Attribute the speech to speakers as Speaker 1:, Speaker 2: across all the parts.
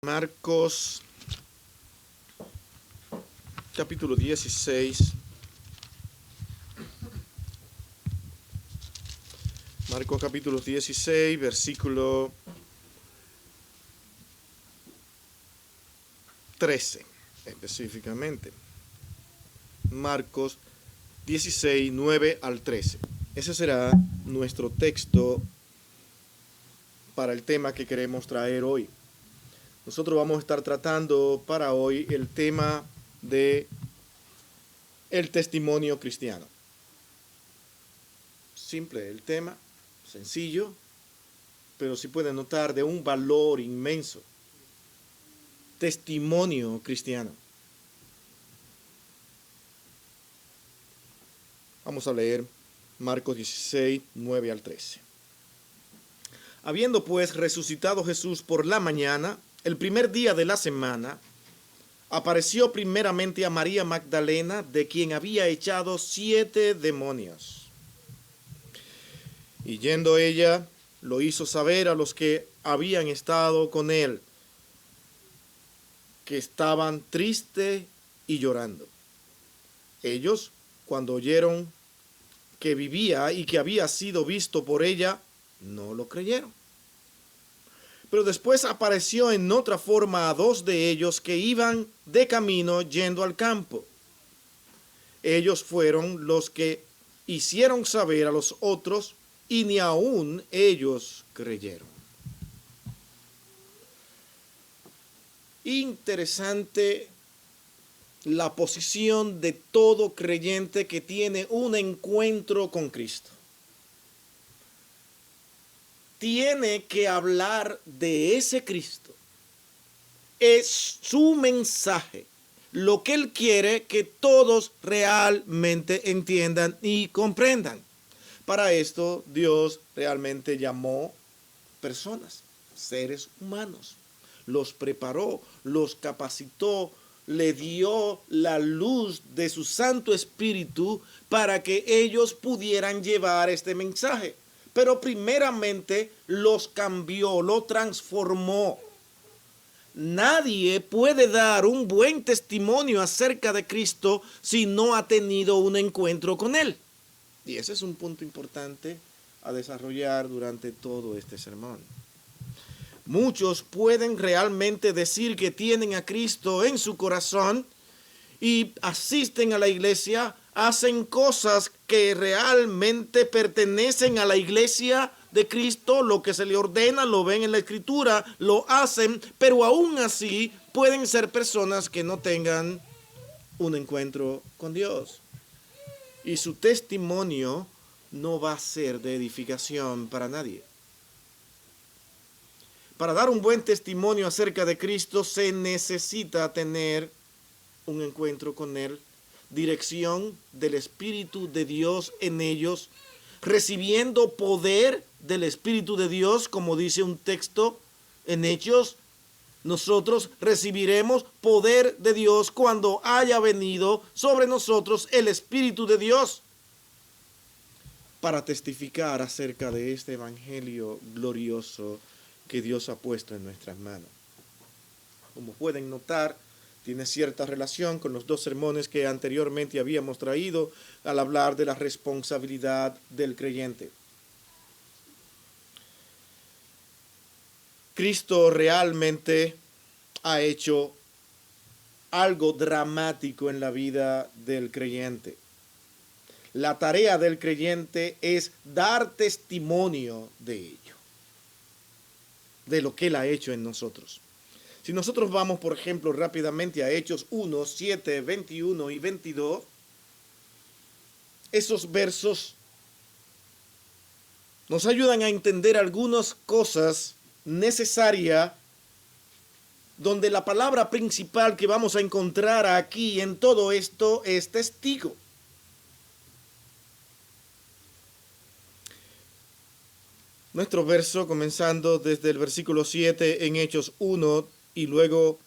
Speaker 1: Marcos capítulo 16. Marcos capítulo 16, versículo 13, específicamente. Marcos 16, 9 al 13. Ese será nuestro texto para el tema que queremos traer hoy. Nosotros vamos a estar tratando para hoy el tema de el testimonio cristiano. Simple el tema, sencillo, pero si pueden notar de un valor inmenso. Testimonio cristiano. Vamos a leer Marcos 16, 9 al 13. Habiendo pues resucitado Jesús por la mañana, el primer día de la semana, apareció primeramente a María Magdalena, de quien había echado 7 demonios. Y yendo ella, lo hizo saber a los que habían estado con él, que estaban tristes y llorando. Ellos, cuando oyeron que vivía y que había sido visto por ella, no lo creyeron. Pero después apareció en otra forma a 2 de ellos que iban de camino yendo al campo. Ellos fueron los que hicieron saber a los otros, y ni aun ellos creyeron. Interesante la posición de todo creyente que tiene un encuentro con Cristo. Tiene que hablar de ese Cristo. Es su mensaje, lo que Él quiere que todos realmente entiendan y comprendan. Para esto, Dios realmente llamó personas, seres humanos. Los preparó, los capacitó, le dio la luz de su Santo Espíritu para que ellos pudieran llevar este mensaje. Pero primeramente los cambió, lo transformó. Nadie puede dar un buen testimonio acerca de Cristo si no ha tenido un encuentro con Él. Y ese es un punto importante a desarrollar durante todo este sermón. Muchos pueden realmente decir que tienen a Cristo en su corazón y asisten a la iglesia, hacen cosas que realmente pertenecen a la iglesia de Cristo, lo que se le ordena, lo ven en la Escritura, lo hacen, pero aún así pueden ser personas que no tengan un encuentro con Dios. Y su testimonio no va a ser de edificación para nadie. Para dar un buen testimonio acerca de Cristo se necesita tener un encuentro con Él, dirección del Espíritu de Dios en ellos, recibiendo poder del Espíritu de Dios, como dice un texto en Hechos. Nosotros recibiremos poder de Dios cuando haya venido sobre nosotros el Espíritu de Dios, para testificar acerca de este evangelio glorioso que Dios ha puesto en nuestras manos. Como pueden notar, tiene cierta relación con los 2 sermones que anteriormente habíamos traído al hablar de la responsabilidad del creyente. Cristo realmente ha hecho algo dramático en la vida del creyente. La tarea del creyente es dar testimonio de ello, de lo que Él ha hecho en nosotros. Si nosotros vamos, por ejemplo, rápidamente a Hechos 1, 7, 21 y 22, esos versos nos ayudan a entender algunas cosas necesarias, donde la palabra principal que vamos a encontrar aquí en todo esto es testigo. Nuestro verso, comenzando desde el versículo 7 en Hechos 1 y luego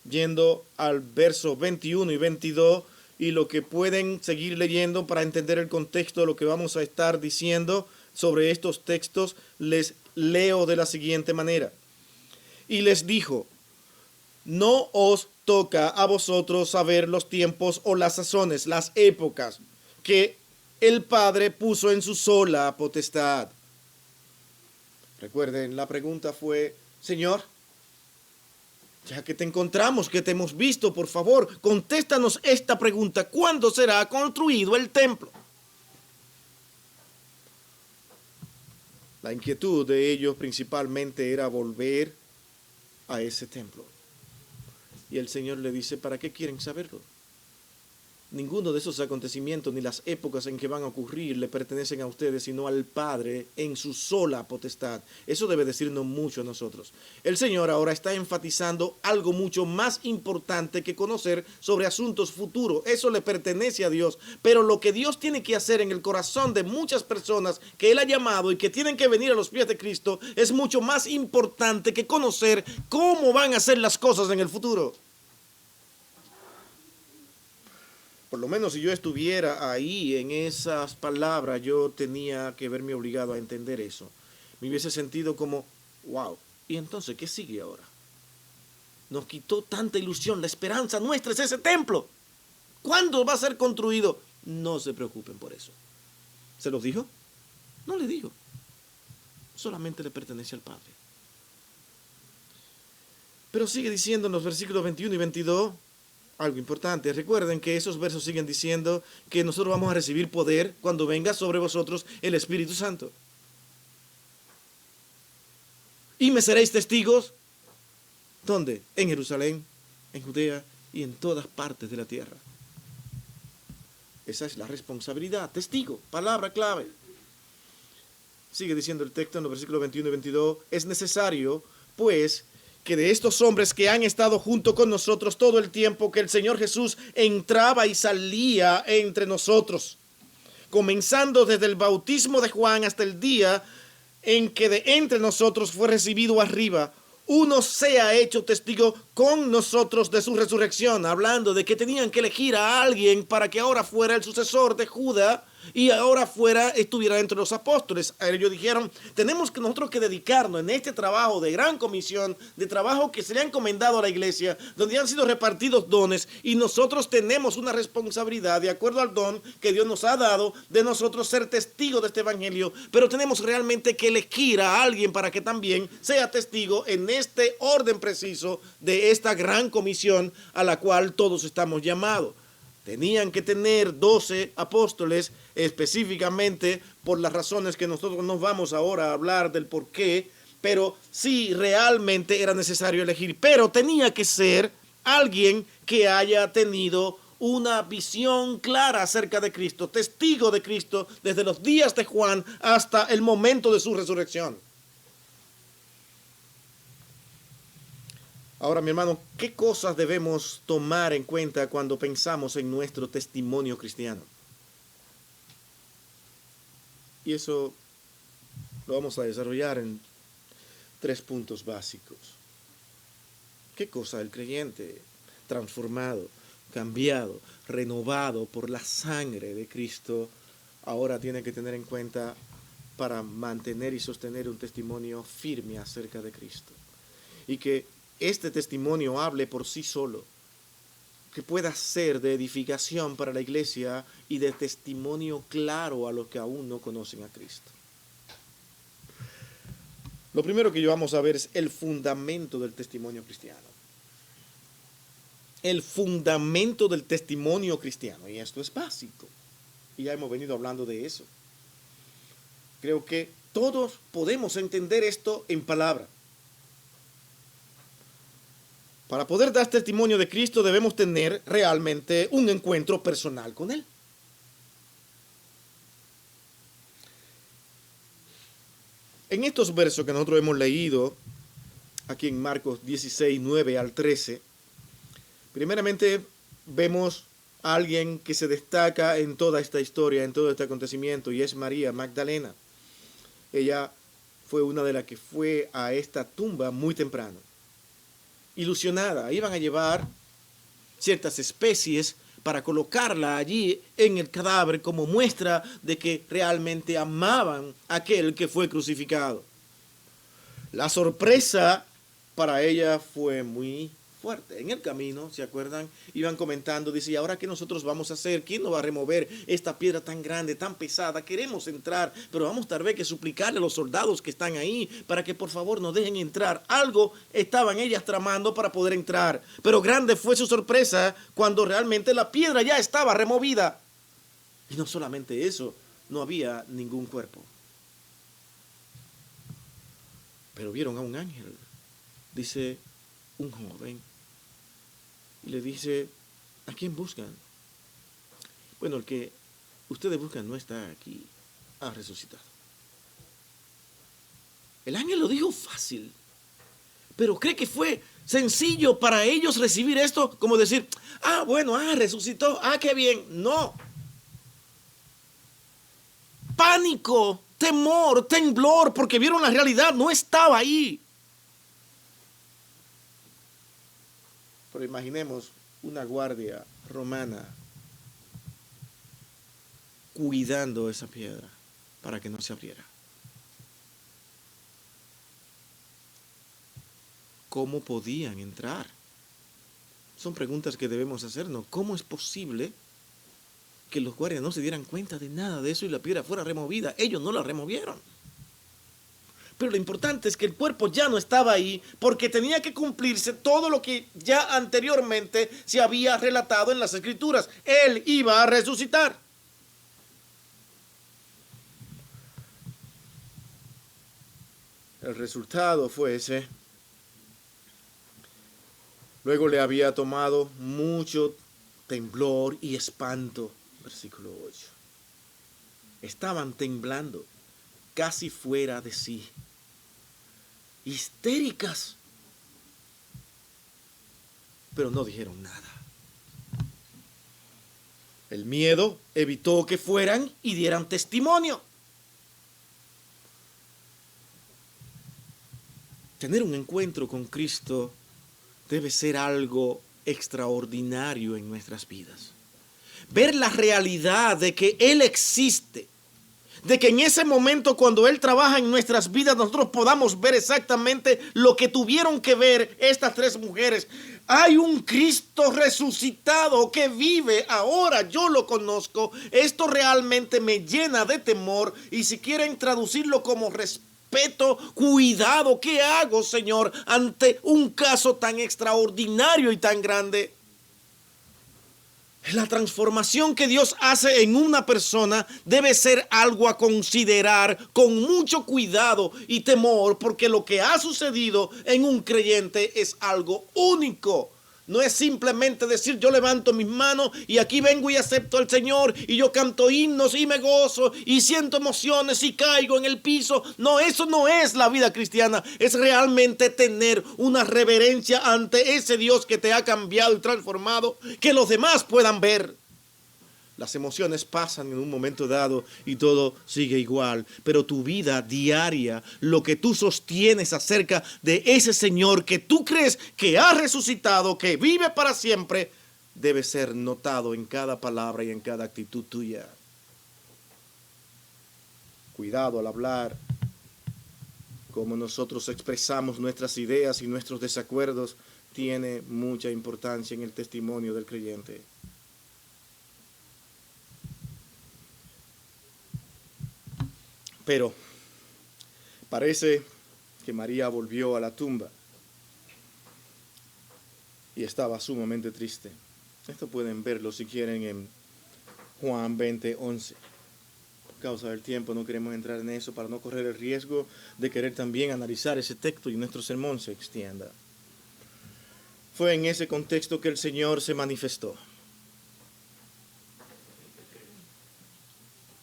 Speaker 1: yendo al verso 21 y 22, y lo que pueden seguir leyendo para entender el contexto de lo que vamos a estar diciendo sobre estos textos, les leo de la siguiente manera. Y les dijo: no os toca a vosotros saber los tiempos o las sazones, las épocas que el Padre puso en su sola potestad. Recuerden, la pregunta fue, Señor, ya que te encontramos, que te hemos visto, por favor, contéstanos esta pregunta: ¿cuándo será construido el templo? La inquietud de ellos principalmente era volver a ese templo. Y el Señor le dice, ¿para qué quieren saberlo? Ninguno de esos acontecimientos ni las épocas en que van a ocurrir le pertenecen a ustedes, sino al Padre en su sola potestad. Eso debe decirnos mucho a nosotros. El Señor ahora está enfatizando algo mucho más importante que conocer sobre asuntos futuros. Eso le pertenece a Dios. Pero lo que Dios tiene que hacer en el corazón de muchas personas que Él ha llamado y que tienen que venir a los pies de Cristo es mucho más importante que conocer cómo van a ser las cosas en el futuro. Por lo menos si yo estuviera ahí en esas palabras, yo tenía que verme obligado a entender eso. Me hubiese sentido como, wow, ¿y entonces qué sigue ahora? Nos quitó tanta ilusión, la esperanza nuestra es ese templo. ¿Cuándo va a ser construido? No se preocupen por eso. ¿Se los dijo? No le dijo. Solamente le pertenece al Padre. Pero sigue diciendo en los versículos 21 y 22... algo importante. Recuerden que esos versos siguen diciendo que nosotros vamos a recibir poder cuando venga sobre vosotros el Espíritu Santo. Y me seréis testigos, ¿dónde? En Jerusalén, en Judea y en todas partes de la tierra. Esa es la responsabilidad. Testigo, palabra clave. Sigue diciendo el texto en los versículos 21 y 22. Es necesario, pues, que de estos hombres que han estado junto con nosotros todo el tiempo que el Señor Jesús entraba y salía entre nosotros, comenzando desde el bautismo de Juan hasta el día en que de entre nosotros fue recibido arriba, uno sea hecho testigo con nosotros de su resurrección, hablando de que tenían que elegir a alguien para que ahora fuera el sucesor de Judas y ahora estuviera entre los apóstoles. Ellos dijeron, tenemos que nosotros que dedicarnos en este trabajo de gran comisión, de trabajo que se le ha encomendado a la iglesia, donde han sido repartidos dones, y nosotros tenemos una responsabilidad de acuerdo al don que Dios nos ha dado de nosotros ser testigos de este evangelio, pero tenemos realmente que elegir a alguien para que también sea testigo en este orden preciso de esta gran comisión a la cual todos estamos llamados. Tenían que tener 12 apóstoles específicamente por las razones que nosotros nos vamos ahora a hablar del por qué, pero sí realmente era necesario elegir, pero tenía que ser alguien que haya tenido una visión clara acerca de Cristo, testigo de Cristo desde los días de Juan hasta el momento de su resurrección. Ahora, mi hermano, ¿qué cosas debemos tomar en cuenta cuando pensamos en nuestro testimonio cristiano? Y eso lo vamos a desarrollar en 3 puntos básicos. ¿Qué cosa el creyente transformado, cambiado, renovado por la sangre de Cristo ahora tiene que tener en cuenta para mantener y sostener un testimonio firme acerca de Cristo? Y que este testimonio hable por sí solo, que pueda ser de edificación para la iglesia y de testimonio claro a los que aún no conocen a Cristo. Lo primero que vamos a ver es el fundamento del testimonio cristiano. El fundamento del testimonio cristiano, y esto es básico, y ya hemos venido hablando de eso. Creo que todos podemos entender esto en palabras. Para poder dar testimonio de Cristo debemos tener realmente un encuentro personal con Él. En estos versos que nosotros hemos leído, aquí en Marcos 16, 9 al 13, primeramente vemos a alguien que se destaca en toda esta historia, en todo este acontecimiento, y es María Magdalena. Ella fue una de las que fue a esta tumba muy temprano. Ilusionada, iban a llevar ciertas especies para colocarla allí en el cadáver como muestra de que realmente amaban a aquel que fue crucificado. La sorpresa para ella fue muy fuerte. En el camino, ¿se acuerdan? Iban comentando, dice, ¿y ahora qué nosotros vamos a hacer? ¿Quién nos va a remover esta piedra tan grande, tan pesada? Queremos entrar, pero vamos tal vez que suplicarle a los soldados que están ahí para que por favor nos dejen entrar. Algo estaban ellas tramando para poder entrar, pero grande fue su sorpresa cuando realmente la piedra ya estaba removida. Y no solamente eso, no había ningún cuerpo. Pero vieron a un ángel, dice un joven, y le dice, ¿a quién buscan? Bueno, el que ustedes buscan no está aquí, ha resucitado. El ángel lo dijo fácil, pero cree que fue sencillo para ellos recibir esto, como decir, bueno, resucitó, qué bien. No. Pánico, temor, temblor, porque vieron la realidad, no estaba ahí. Pero imaginemos una guardia romana cuidando esa piedra para que no se abriera. ¿Cómo podían entrar? Son preguntas que debemos hacernos. ¿Cómo es posible que los guardias no se dieran cuenta de nada de eso y la piedra fuera removida? Ellos no la removieron. Pero lo importante es que el cuerpo ya no estaba ahí porque tenía que cumplirse todo lo que ya anteriormente se había relatado en las Escrituras. Él iba a resucitar. El resultado fue ese. Luego le había tomado mucho temblor y espanto. Versículo 8. Estaban temblando, casi fuera de sí, histéricas, pero no dijeron nada. El miedo evitó que fueran y dieran testimonio. Tener un encuentro con Cristo debe ser algo extraordinario en nuestras vidas. Ver la realidad de que Él existe, de que en ese momento cuando Él trabaja en nuestras vidas nosotros podamos ver exactamente lo que tuvieron que ver estas tres mujeres. Hay un Cristo resucitado que vive ahora, yo lo conozco. Esto realmente me llena de temor y si quieren traducirlo como respeto, cuidado, ¿qué hago, Señor, ante un caso tan extraordinario y tan grande? La transformación que Dios hace en una persona debe ser algo a considerar con mucho cuidado y temor, porque lo que ha sucedido en un creyente es algo único. No es simplemente decir yo levanto mis manos y aquí vengo y acepto al Señor y yo canto himnos y me gozo y siento emociones y caigo en el piso. No, eso no es la vida cristiana. Es realmente tener una reverencia ante ese Dios que te ha cambiado y transformado, que los demás puedan ver. Las emociones pasan en un momento dado y todo sigue igual, pero tu vida diaria, lo que tú sostienes acerca de ese Señor que tú crees que ha resucitado, que vive para siempre, debe ser notado en cada palabra y en cada actitud tuya. Cuidado al hablar, cómo nosotros expresamos nuestras ideas y nuestros desacuerdos, tiene mucha importancia en el testimonio del creyente. Pero parece que María volvió a la tumba y estaba sumamente triste. Esto pueden verlo si quieren en Juan 20:11. Por causa del tiempo no queremos entrar en eso para no correr el riesgo de querer también analizar ese texto y nuestro sermón se extienda. Fue en ese contexto que el Señor se manifestó.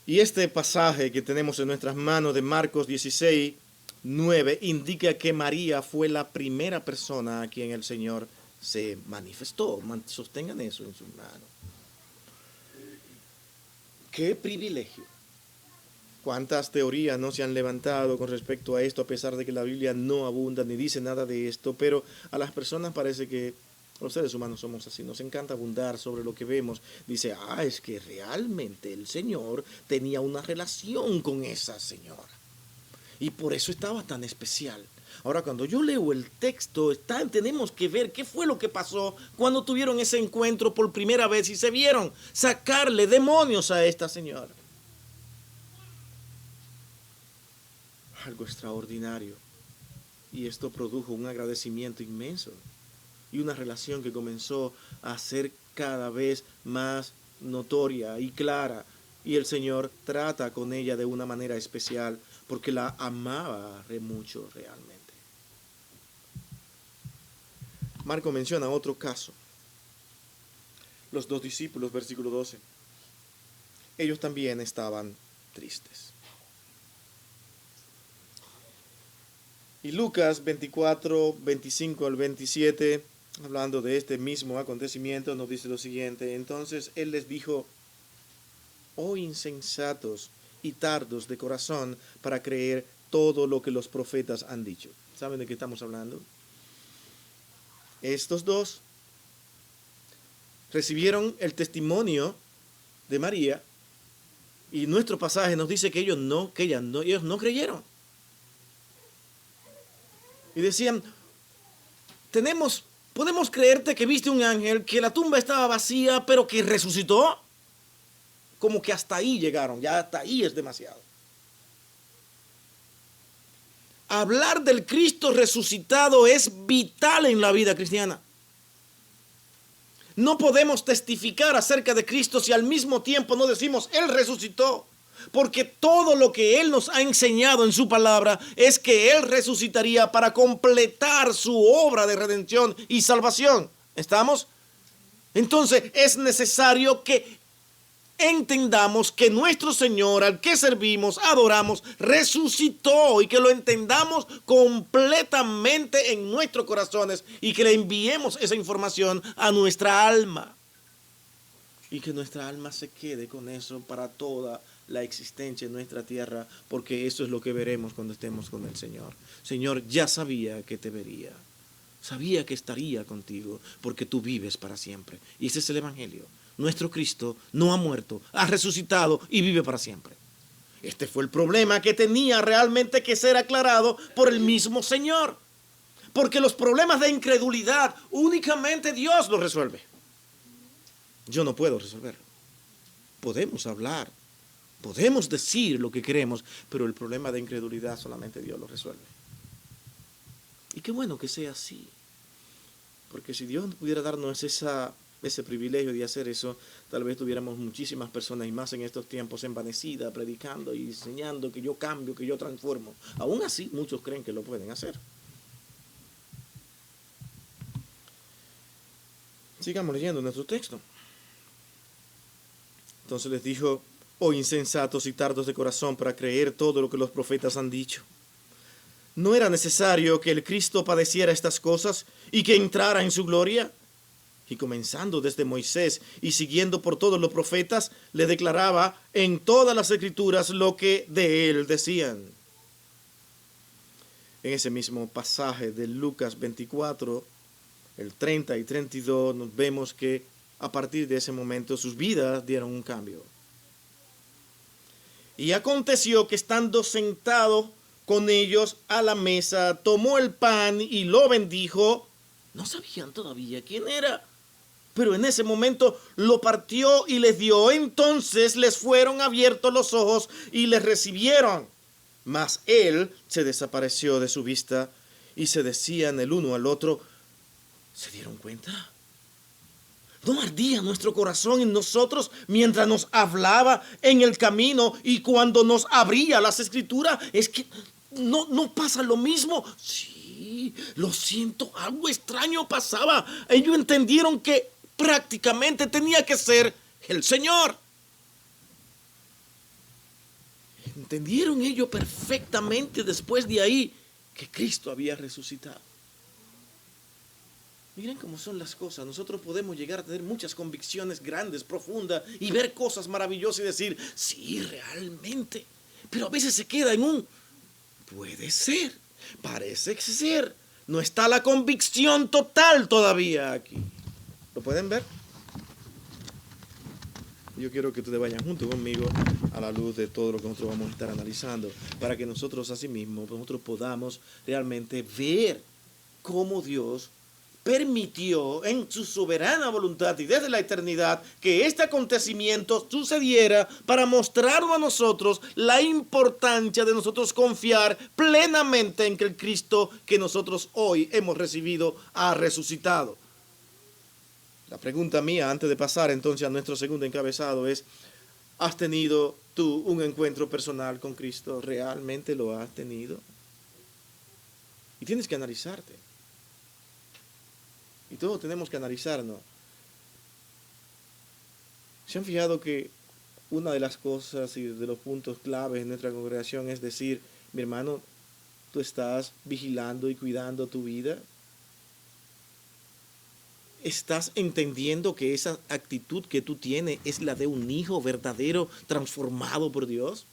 Speaker 1: Y este pasaje que tenemos en nuestras manos de Marcos 16:9 indica que María fue la primera persona a quien el Señor se manifestó. Sostengan eso en sus manos. ¡Qué privilegio! ¿Cuántas teorías no se han levantado con respecto a esto, a pesar de que la Biblia no abunda ni dice nada de esto? Pero a las personas parece que los seres humanos somos así, nos encanta abundar sobre lo que vemos. Dice, es que realmente el Señor tenía una relación con esa señora. Y por eso estaba tan especial. Ahora, cuando yo leo el texto, tenemos que ver qué fue lo que pasó cuando tuvieron ese encuentro por primera vez y se vieron sacarle demonios a esta señora. Algo extraordinario. Y esto produjo un agradecimiento inmenso y una relación que comenzó a ser cada vez más notoria y clara. Y el Señor trata con ella de una manera especial porque la amaba mucho realmente. Marco menciona otro caso. Los 2 discípulos, versículo 12. Ellos también estaban tristes. Y Lucas 24, 25 al 27, hablando de este mismo acontecimiento, nos dice lo siguiente. Entonces él les dijo: oh insensatos y tardos de corazón para creer todo lo que los profetas han dicho. ¿Saben de qué estamos hablando? Estos dos recibieron el testimonio de María y nuestro pasaje nos dice que ellos no creyeron. Y decían: podemos creerte que viste un ángel, que la tumba estaba vacía, pero que resucitó. Como que hasta ahí llegaron, ya hasta ahí es demasiado. Hablar del Cristo resucitado es vital en la vida cristiana. No podemos testificar acerca de Cristo si al mismo tiempo no decimos Él resucitó. Porque todo lo que Él nos ha enseñado en su palabra es que Él resucitaría para completar su obra de redención y salvación. ¿Estamos? Entonces es necesario que entendamos que nuestro Señor, al que servimos, adoramos, resucitó, y que lo entendamos completamente en nuestros corazones y que le enviemos esa información a nuestra alma y que nuestra alma se quede con eso para toda la existencia en nuestra tierra, porque eso es lo que veremos cuando estemos con el Señor. Señor, ya sabía que te vería, sabía que estaría contigo, porque tú vives para siempre. Y ese es el Evangelio. Nuestro Cristo no ha muerto, ha resucitado y vive para siempre. Este fue el problema que tenía realmente que ser aclarado por el mismo Señor. Porque los problemas de incredulidad únicamente Dios los resuelve. Yo no puedo resolverlo. Podemos hablar, podemos decir lo que queremos, pero el problema de incredulidad solamente Dios lo resuelve. Y qué bueno que sea así. Porque si Dios pudiera darnos ese privilegio de hacer eso, tal vez tuviéramos muchísimas personas, y más en estos tiempos, envanecidas, predicando y enseñando que yo cambio, que yo transformo. Aún así, muchos creen que lo pueden hacer. Sigamos leyendo nuestro texto. Entonces les dijo: oh insensatos y tardos de corazón para creer todo lo que los profetas han dicho. ¿No era necesario que el Cristo padeciera estas cosas y que entrara en su gloria? Y comenzando desde Moisés y siguiendo por todos los profetas, le declaraba en todas las escrituras lo que de él decían. En ese mismo pasaje de Lucas 24, el 30 y 32, nos vemos que a partir de ese momento sus vidas dieron un cambio. Y aconteció que estando sentado con ellos a la mesa, tomó el pan y lo bendijo. No sabían todavía quién era, pero en ese momento lo partió y les dio. Entonces les fueron abiertos los ojos y les recibieron. Mas él se desapareció de su vista, y se decían el uno al otro: ¿se dieron cuenta? ¿No ardía nuestro corazón en nosotros mientras nos hablaba en el camino y cuando nos abría las escrituras? Es que no pasa lo mismo. Sí, lo siento, algo extraño pasaba. Ellos entendieron que prácticamente tenía que ser el Señor. Entendieron ellos perfectamente después de ahí que Cristo había resucitado. Miren cómo son las cosas. Nosotros podemos llegar a tener muchas convicciones grandes, profundas, y ver cosas maravillosas y decir: sí, realmente. Pero a veces se queda en un puede ser, parece ser. No está la convicción total todavía aquí. ¿Lo pueden ver? Yo quiero que ustedes vayan junto conmigo a la luz de todo lo que nosotros vamos a estar analizando, para que nosotros asimismos nosotros podamos realmente ver cómo Dios permitió en su soberana voluntad y desde la eternidad que este acontecimiento sucediera para mostrarnos a nosotros la importancia de nosotros confiar plenamente en que el Cristo que nosotros hoy hemos recibido ha resucitado. La pregunta mía antes de pasar entonces a nuestro segundo encabezado es: ¿has tenido tú un encuentro personal con Cristo? ¿Realmente lo has tenido? Y tienes que analizarte. Y todos tenemos que analizarnos. ¿Se han fijado que una de las cosas y de los puntos claves en nuestra congregación es decir, mi hermano, tú estás vigilando y cuidando tu vida? ¿Estás entendiendo que esa actitud que tú tienes es la de un hijo verdadero transformado por Dios?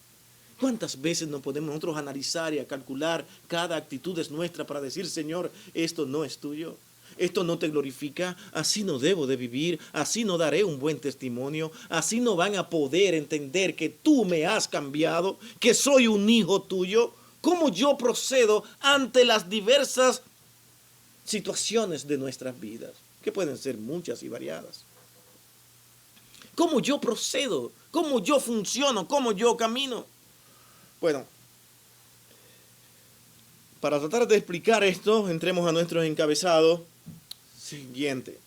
Speaker 1: ¿Cuántas veces nos podemos nosotros analizar y a calcular cada actitud es nuestra para decir, Señor, esto no es tuyo? Esto no te glorifica, así no debo de vivir, así no daré un buen testimonio, así no van a poder entender que tú me has cambiado, que soy un hijo tuyo. ¿Cómo yo procedo ante las diversas situaciones de nuestras vidas? Que pueden ser muchas y variadas. ¿Cómo yo procedo? ¿Cómo yo funciono? ¿Cómo yo camino? Bueno, para tratar de explicar esto, entremos a nuestro encabezado siguiente.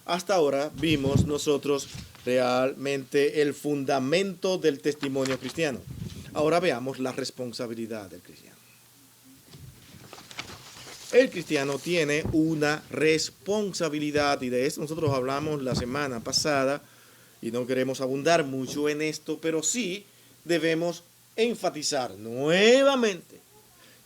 Speaker 1: Hasta ahora vimos nosotros realmente el fundamento del testimonio cristiano. Ahora veamos la responsabilidad del cristiano. El cristiano tiene una responsabilidad, y de esto nosotros hablamos la semana pasada, y no queremos abundar mucho en esto, pero sí debemos enfatizar nuevamente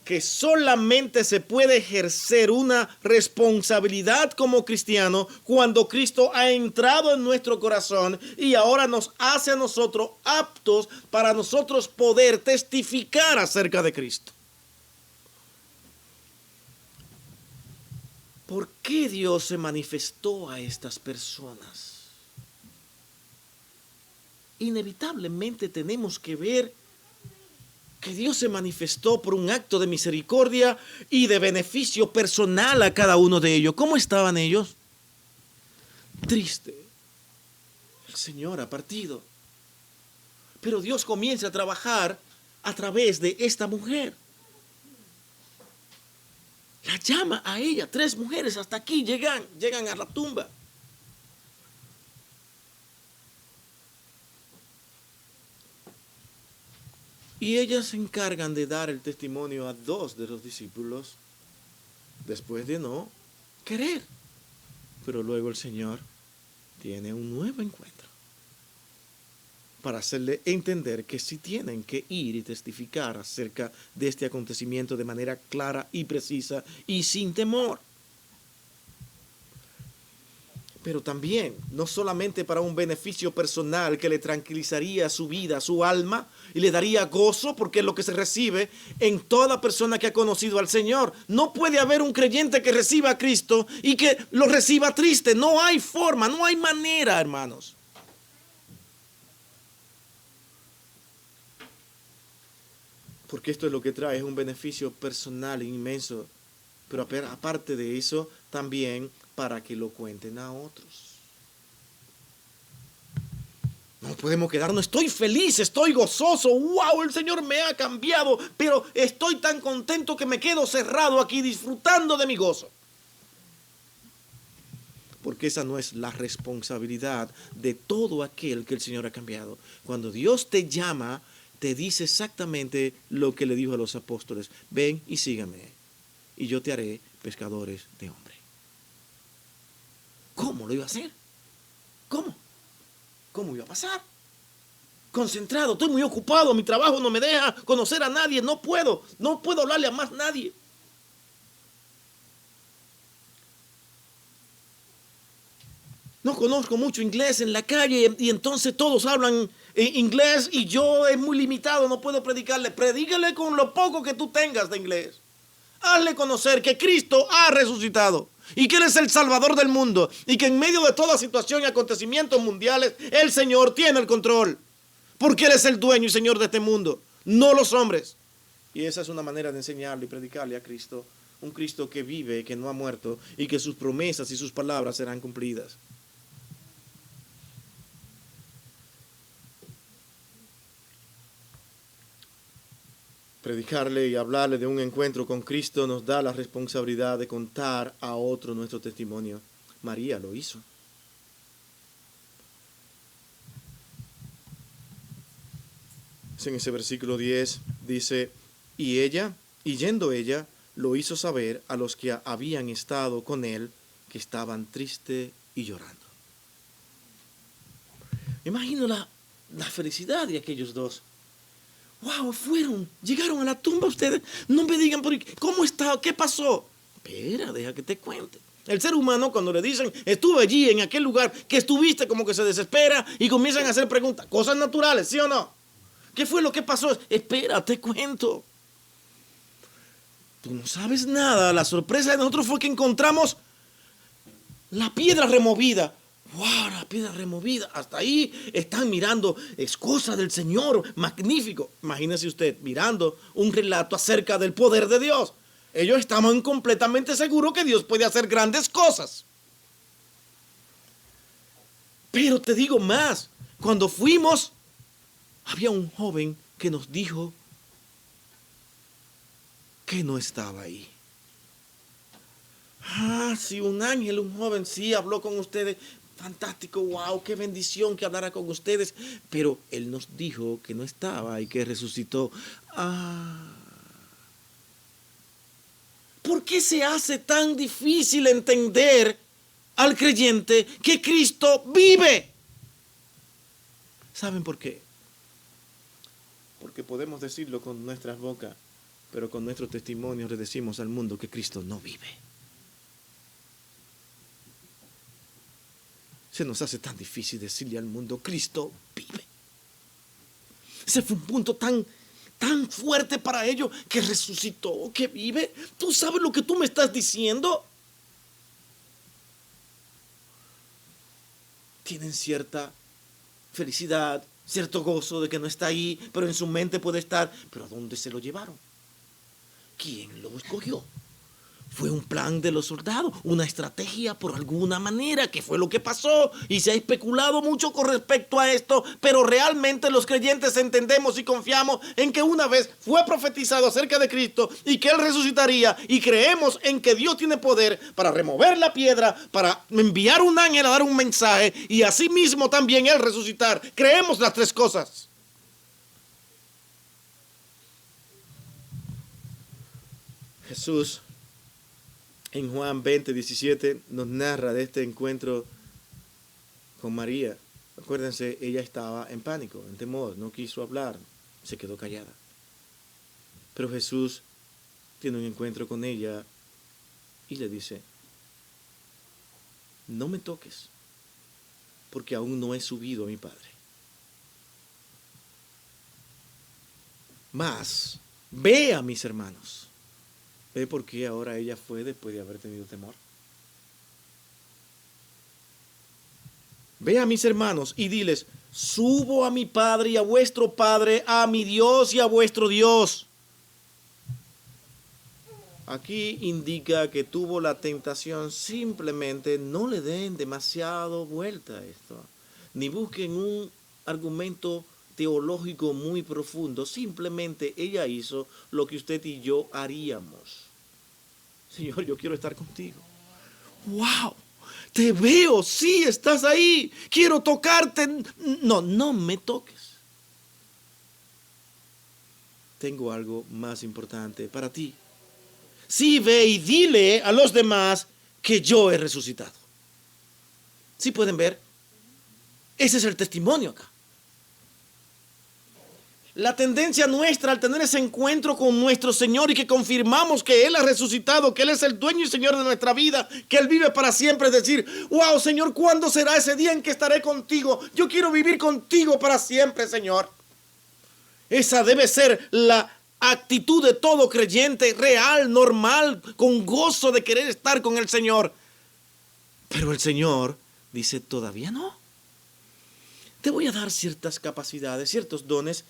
Speaker 1: que solamente se puede ejercer una responsabilidad como cristiano cuando Cristo ha entrado en nuestro corazón y ahora nos hace a nosotros aptos para nosotros poder testificar acerca de Cristo. ¿Por qué Dios se manifestó a estas personas? Inevitablemente tenemos que ver que Dios se manifestó por un acto de misericordia y de beneficio personal a cada uno de ellos. ¿Cómo estaban ellos? Triste. El Señor ha partido. Pero Dios comienza a trabajar a través de esta mujer. La llama a ella. 3 mujeres hasta aquí llegan a la tumba. Y ellas se encargan de dar el testimonio a 2 de los discípulos después de no querer. Pero luego el Señor tiene un nuevo encuentro para hacerle entender que sí tienen que ir y testificar acerca de este acontecimiento de manera clara y precisa y sin temor. Pero también, no solamente para un beneficio personal que le tranquilizaría su vida, su alma, y le daría gozo, porque es lo que se recibe en toda persona que ha conocido al Señor. No puede haber un creyente que reciba a Cristo y que lo reciba triste. No hay forma, no hay manera, hermanos. Porque esto es lo que trae, es un beneficio personal inmenso. Pero aparte de eso, también para que lo cuenten a otros. No podemos quedarnos, estoy feliz, estoy gozoso, wow, el Señor me ha cambiado, pero estoy tan contento que me quedo cerrado aquí disfrutando de mi gozo. Porque esa no es la responsabilidad de todo aquel que el Señor ha cambiado. Cuando Dios te llama, te dice exactamente lo que le dijo a los apóstoles: ven y sígame, y yo te haré pescadores de hombres. ¿Cómo lo iba a hacer? ¿Cómo iba a pasar? Concentrado, estoy muy ocupado, mi trabajo no me deja conocer a nadie, no puedo hablarle a más nadie. No conozco mucho inglés en la calle y entonces todos hablan inglés y yo es muy limitado, no puedo predicarle. Predícale con lo poco que tú tengas de inglés. Hazle conocer que Cristo ha resucitado y que Él es el Salvador del mundo y que en medio de toda situación y acontecimientos mundiales el Señor tiene el control. porque Él es el dueño y Señor de este mundo, no los hombres. Y esa es una manera de enseñarle y predicarle a Cristo, un Cristo que vive, que no ha muerto y que sus promesas y sus palabras serán cumplidas. Predicarle y hablarle de un encuentro con Cristo nos da la responsabilidad de contar a otro nuestro testimonio. María lo hizo. En ese versículo 10 dice, y yendo ella, lo hizo saber a los que habían estado con él, que estaban tristes y llorando. Imagino la felicidad de aquellos dos. Wow, llegaron a la tumba ustedes. No me digan, ¿cómo está? ¿Qué pasó? Espera, deja que te cuente. El ser humano, cuando le dicen, estuve allí en aquel lugar que estuviste, como que se desespera y comienzan a hacer preguntas. Cosas naturales, ¿sí o no? ¿Qué fue lo que pasó? Espera, te cuento. Tú no sabes nada. La sorpresa de nosotros fue que encontramos la piedra removida. ¡Wow! La piedra removida. Hasta ahí están mirando. Es cosa del Señor. Magnífico. Imagínese usted mirando un relato acerca del poder de Dios. Ellos estaban completamente seguros que Dios puede hacer grandes cosas. Pero te digo más. Cuando fuimos, había un joven que nos dijo que no estaba ahí. Sí, un ángel, un joven, sí, habló con ustedes. Fantástico, wow, qué bendición que hablara con ustedes. Pero él nos dijo que no estaba y que resucitó. ¿Por qué se hace tan difícil entender al creyente que Cristo vive? ¿Saben por qué? Porque podemos decirlo con nuestras bocas, pero con nuestro testimonio le decimos al mundo que Cristo no vive. Se nos hace tan difícil decirle al mundo, Cristo vive. Ese fue un punto tan fuerte para ellos, que resucitó, que vive. ¿Tú sabes lo que tú me estás diciendo? Tienen cierta felicidad, cierto gozo de que no está ahí, pero en su mente puede estar. ¿Pero a dónde se lo llevaron? ¿Quién lo escogió? Fue un plan de los soldados, una estrategia por alguna manera, que fue lo que pasó, y se ha especulado mucho con respecto a esto, pero realmente los creyentes entendemos y confiamos en que una vez fue profetizado acerca de Cristo y que Él resucitaría, y creemos en que Dios tiene poder para remover la piedra, para enviar un ángel a dar un mensaje, y asimismo también Él resucitar. Creemos las tres cosas. Jesús en Juan 20:17 nos narra de este encuentro con María. Acuérdense, ella estaba en pánico, en temor, no quiso hablar, se quedó callada. Pero Jesús tiene un encuentro con ella y le dice, no me toques, porque aún no he subido a mi Padre. Mas, ve a mis hermanos. ¿Ve por qué ahora ella fue después de haber tenido temor? Ve a mis hermanos y diles, subo a mi Padre y a vuestro Padre, a mi Dios y a vuestro Dios. Aquí indica que tuvo la tentación. Simplemente no le den demasiado vuelta a esto, ni busquen un argumento teológico muy profundo. Simplemente ella hizo lo que usted y yo haríamos. Señor, yo quiero estar contigo. ¡Wow! Te veo, sí, estás ahí. Quiero tocarte. No me toques. Tengo algo más importante para ti. Sí, ve y dile a los demás que yo he resucitado. ¿Sí pueden ver? Ese es el testimonio acá. La tendencia nuestra al tener ese encuentro con nuestro Señor y que confirmamos que Él ha resucitado, que Él es el dueño y Señor de nuestra vida, que Él vive para siempre, es decir, wow, Señor, ¿cuándo será ese día en que estaré contigo? Yo quiero vivir contigo para siempre, Señor. Esa debe ser la actitud de todo creyente real, normal, con gozo de querer estar con el Señor. Pero el Señor dice, todavía no. te voy a dar ciertas capacidades, ciertos dones,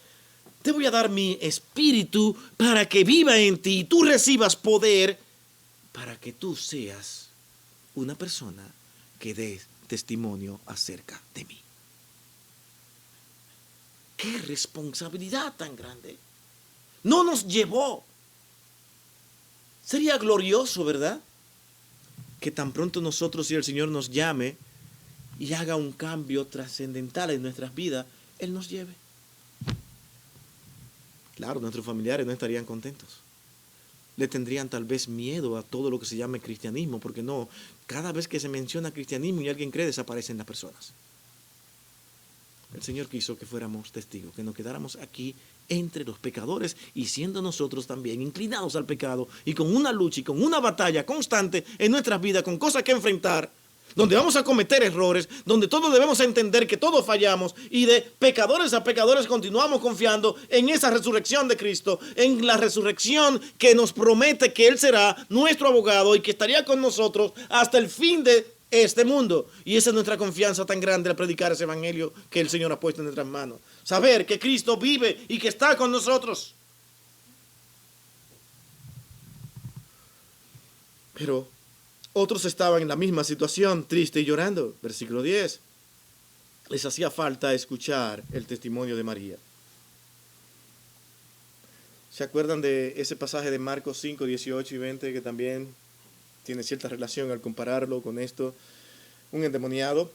Speaker 1: te voy a dar mi espíritu para que viva en ti y tú recibas poder para que tú seas una persona que dé testimonio acerca de mí. ¡Qué responsabilidad tan grande! No nos llevó. Sería glorioso, ¿verdad? Que tan pronto nosotros y el Señor nos llame y haga un cambio trascendental en nuestras vidas, Él nos lleve. Claro, nuestros familiares no estarían contentos. Le tendrían tal vez miedo a todo lo que se llame cristianismo, porque no, cada vez que se menciona cristianismo y alguien cree, desaparecen las personas. El Señor quiso que fuéramos testigos, que nos quedáramos aquí entre los pecadores y siendo nosotros también inclinados al pecado y con una lucha y con una batalla constante en nuestras vidas, con cosas que enfrentar, donde vamos a cometer errores, donde todos debemos entender que todos fallamos y de pecadores a pecadores continuamos confiando en esa resurrección de Cristo, en la resurrección que nos promete que Él será nuestro abogado y que estaría con nosotros hasta el fin de este mundo. Y esa es nuestra confianza tan grande al predicar ese evangelio que el Señor ha puesto en nuestras manos. Saber que Cristo vive y que está con nosotros. Pero otros estaban en la misma situación, triste y llorando. Versículo 10. Les hacía falta escuchar el testimonio de María. ¿Se acuerdan de ese pasaje de Marcos 5, 18 y 20 que también tiene cierta relación al compararlo con esto? Un endemoniado.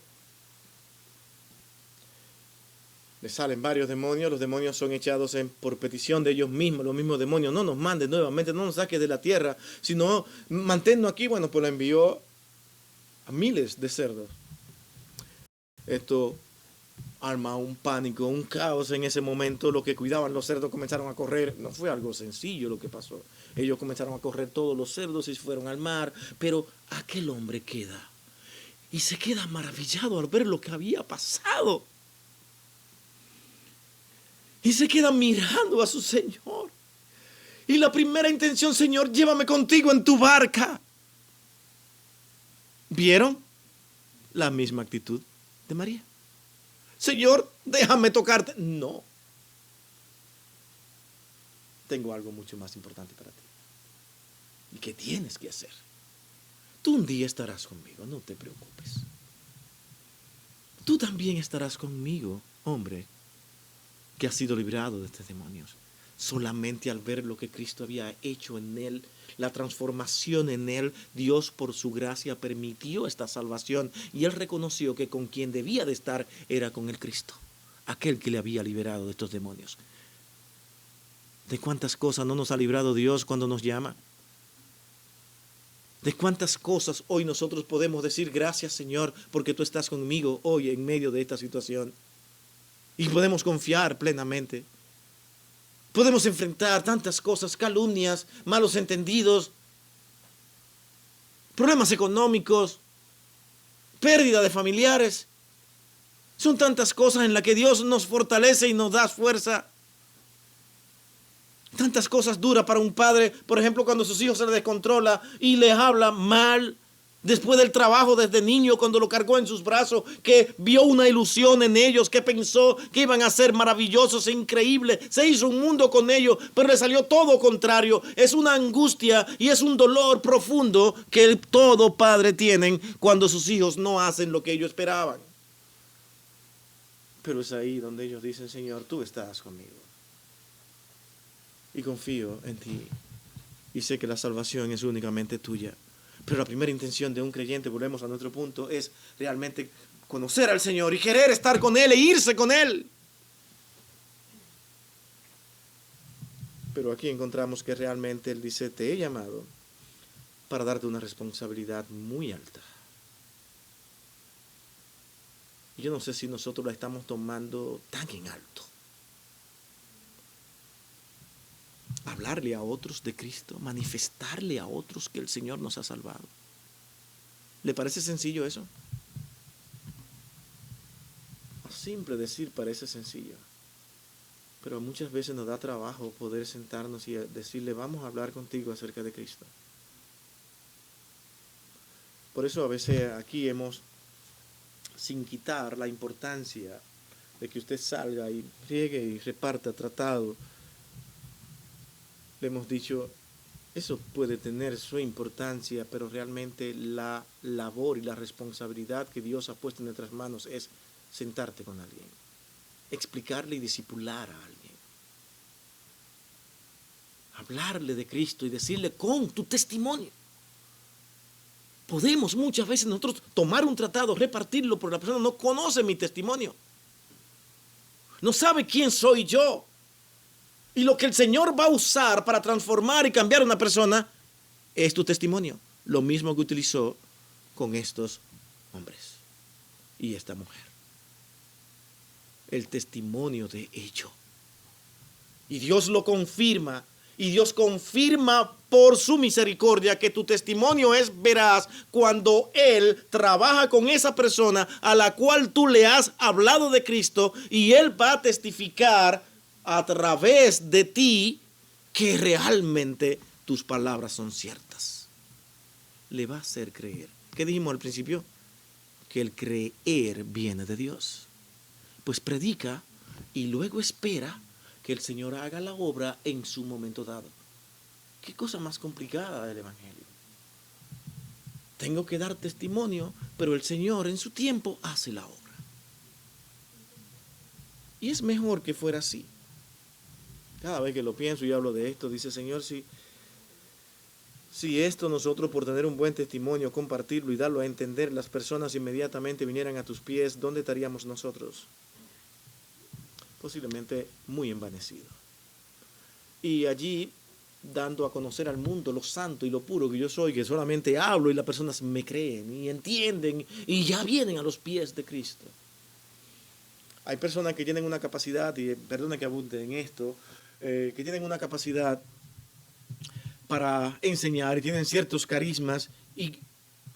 Speaker 1: Le salen varios demonios, los demonios son echados por petición de ellos mismos, los mismos demonios. No nos mandes nuevamente, no nos saques de la tierra, sino manténnos aquí. Bueno, pues lo envió a miles de cerdos. Esto arma un pánico, un caos en ese momento. Los que cuidaban los cerdos comenzaron a correr. No fue algo sencillo lo que pasó. Ellos comenzaron a correr todos los cerdos y fueron al mar. Pero aquel hombre queda. Y se queda maravillado al ver lo que había pasado. Y se queda mirando a su Señor. Y la primera intención, Señor, llévame contigo en tu barca. ¿Vieron? La misma actitud de María. Señor, déjame tocarte. No. Tengo algo mucho más importante para ti. ¿Y qué tienes que hacer? Tú un día estarás conmigo, no te preocupes. Tú también estarás conmigo, hombre, que ha sido librado de estos demonios. Solamente al ver lo que Cristo había hecho en él, la transformación en él, Dios por su gracia permitió esta salvación y él reconoció que con quien debía de estar era con el Cristo, aquel que le había liberado de estos demonios. ¿De cuántas cosas no nos ha librado Dios cuando nos llama? ¿De cuántas cosas hoy nosotros podemos decir gracias, Señor, porque tú estás conmigo hoy en medio de esta situación? Y podemos confiar plenamente. Podemos enfrentar tantas cosas, calumnias, malos entendidos, problemas económicos, pérdida de familiares. Son tantas cosas en las que Dios nos fortalece y nos da fuerza. Tantas cosas duras para un padre, por ejemplo, cuando sus hijos se le descontrola y les habla mal. Después del trabajo desde niño, cuando lo cargó en sus brazos, que vio una ilusión en ellos, que pensó que iban a ser maravillosos e increíbles. Se hizo un mundo con ellos, pero le salió todo contrario. Es una angustia y es un dolor profundo que todo padre tiene cuando sus hijos no hacen lo que ellos esperaban. Pero es ahí donde ellos dicen, Señor, tú estás conmigo. Y confío en ti. Y sé que la salvación es únicamente tuya. Pero la primera intención de un creyente, volvemos a nuestro punto, es realmente conocer al Señor y querer estar con Él e irse con Él. Pero aquí encontramos que realmente Él dice, te he llamado para darte una responsabilidad muy alta. Yo no sé si nosotros la estamos tomando tan en alto. Hablarle a otros de Cristo, manifestarle a otros que el Señor nos ha salvado. ¿Le parece sencillo eso? A simple decir parece sencillo, pero muchas veces nos da trabajo poder sentarnos y decirle, vamos a hablar contigo acerca de Cristo. Por eso a veces aquí hemos, sin quitar la importancia de que usted salga y riegue y reparta tratado, le hemos dicho, eso puede tener su importancia, pero realmente la labor y la responsabilidad que Dios ha puesto en nuestras manos es sentarte con alguien, explicarle y discipular a alguien, hablarle de Cristo y decirle con tu testimonio. Podemos muchas veces nosotros tomar un tratado, repartirlo, pero la persona no conoce mi testimonio, no sabe quién soy yo. Y lo que el Señor va a usar para transformar y cambiar a una persona es tu testimonio. Lo mismo que utilizó con estos hombres y esta mujer. El testimonio de ellos. Y Dios lo confirma. Y Dios confirma por su misericordia que tu testimonio es veraz cuando Él trabaja con esa persona a la cual tú le has hablado de Cristo, y Él va a testificar a través de ti que realmente tus palabras son ciertas. Le va a hacer creer. ¿Qué dijimos al principio? Que el creer viene de Dios. Pues predica y luego espera que el Señor haga la obra en su momento dado. ¿Qué cosa más complicada del Evangelio? Tengo que dar testimonio, pero el Señor en su tiempo hace la obra. Y es mejor que fuera así. Cada vez que lo pienso y hablo de esto, dice, Señor, si esto nosotros por tener un buen testimonio, compartirlo y darlo a entender, las personas inmediatamente vinieran a tus pies, ¿dónde estaríamos nosotros? Posiblemente muy envanecidos. Y allí, dando a conocer al mundo lo santo y lo puro que yo soy, que solamente hablo y las personas me creen y entienden y ya vienen a los pies de Cristo. Hay personas que tienen una capacidad, y perdona que abunde en esto, que tienen una capacidad para enseñar y tienen ciertos carismas y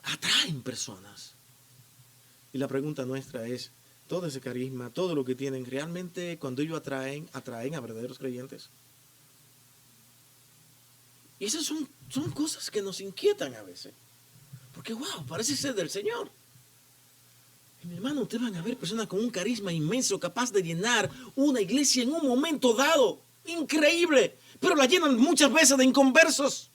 Speaker 1: atraen personas. Y la pregunta nuestra es, todo ese carisma, todo lo que tienen, realmente cuando ellos atraen a verdaderos creyentes. Y esas son cosas que nos inquietan a veces. Porque wow, parece ser del Señor. Y mi hermano, ustedes van a ver personas con un carisma inmenso, capaz de llenar una iglesia en un momento dado. Increíble. Pero la llenan muchas veces de inconversos.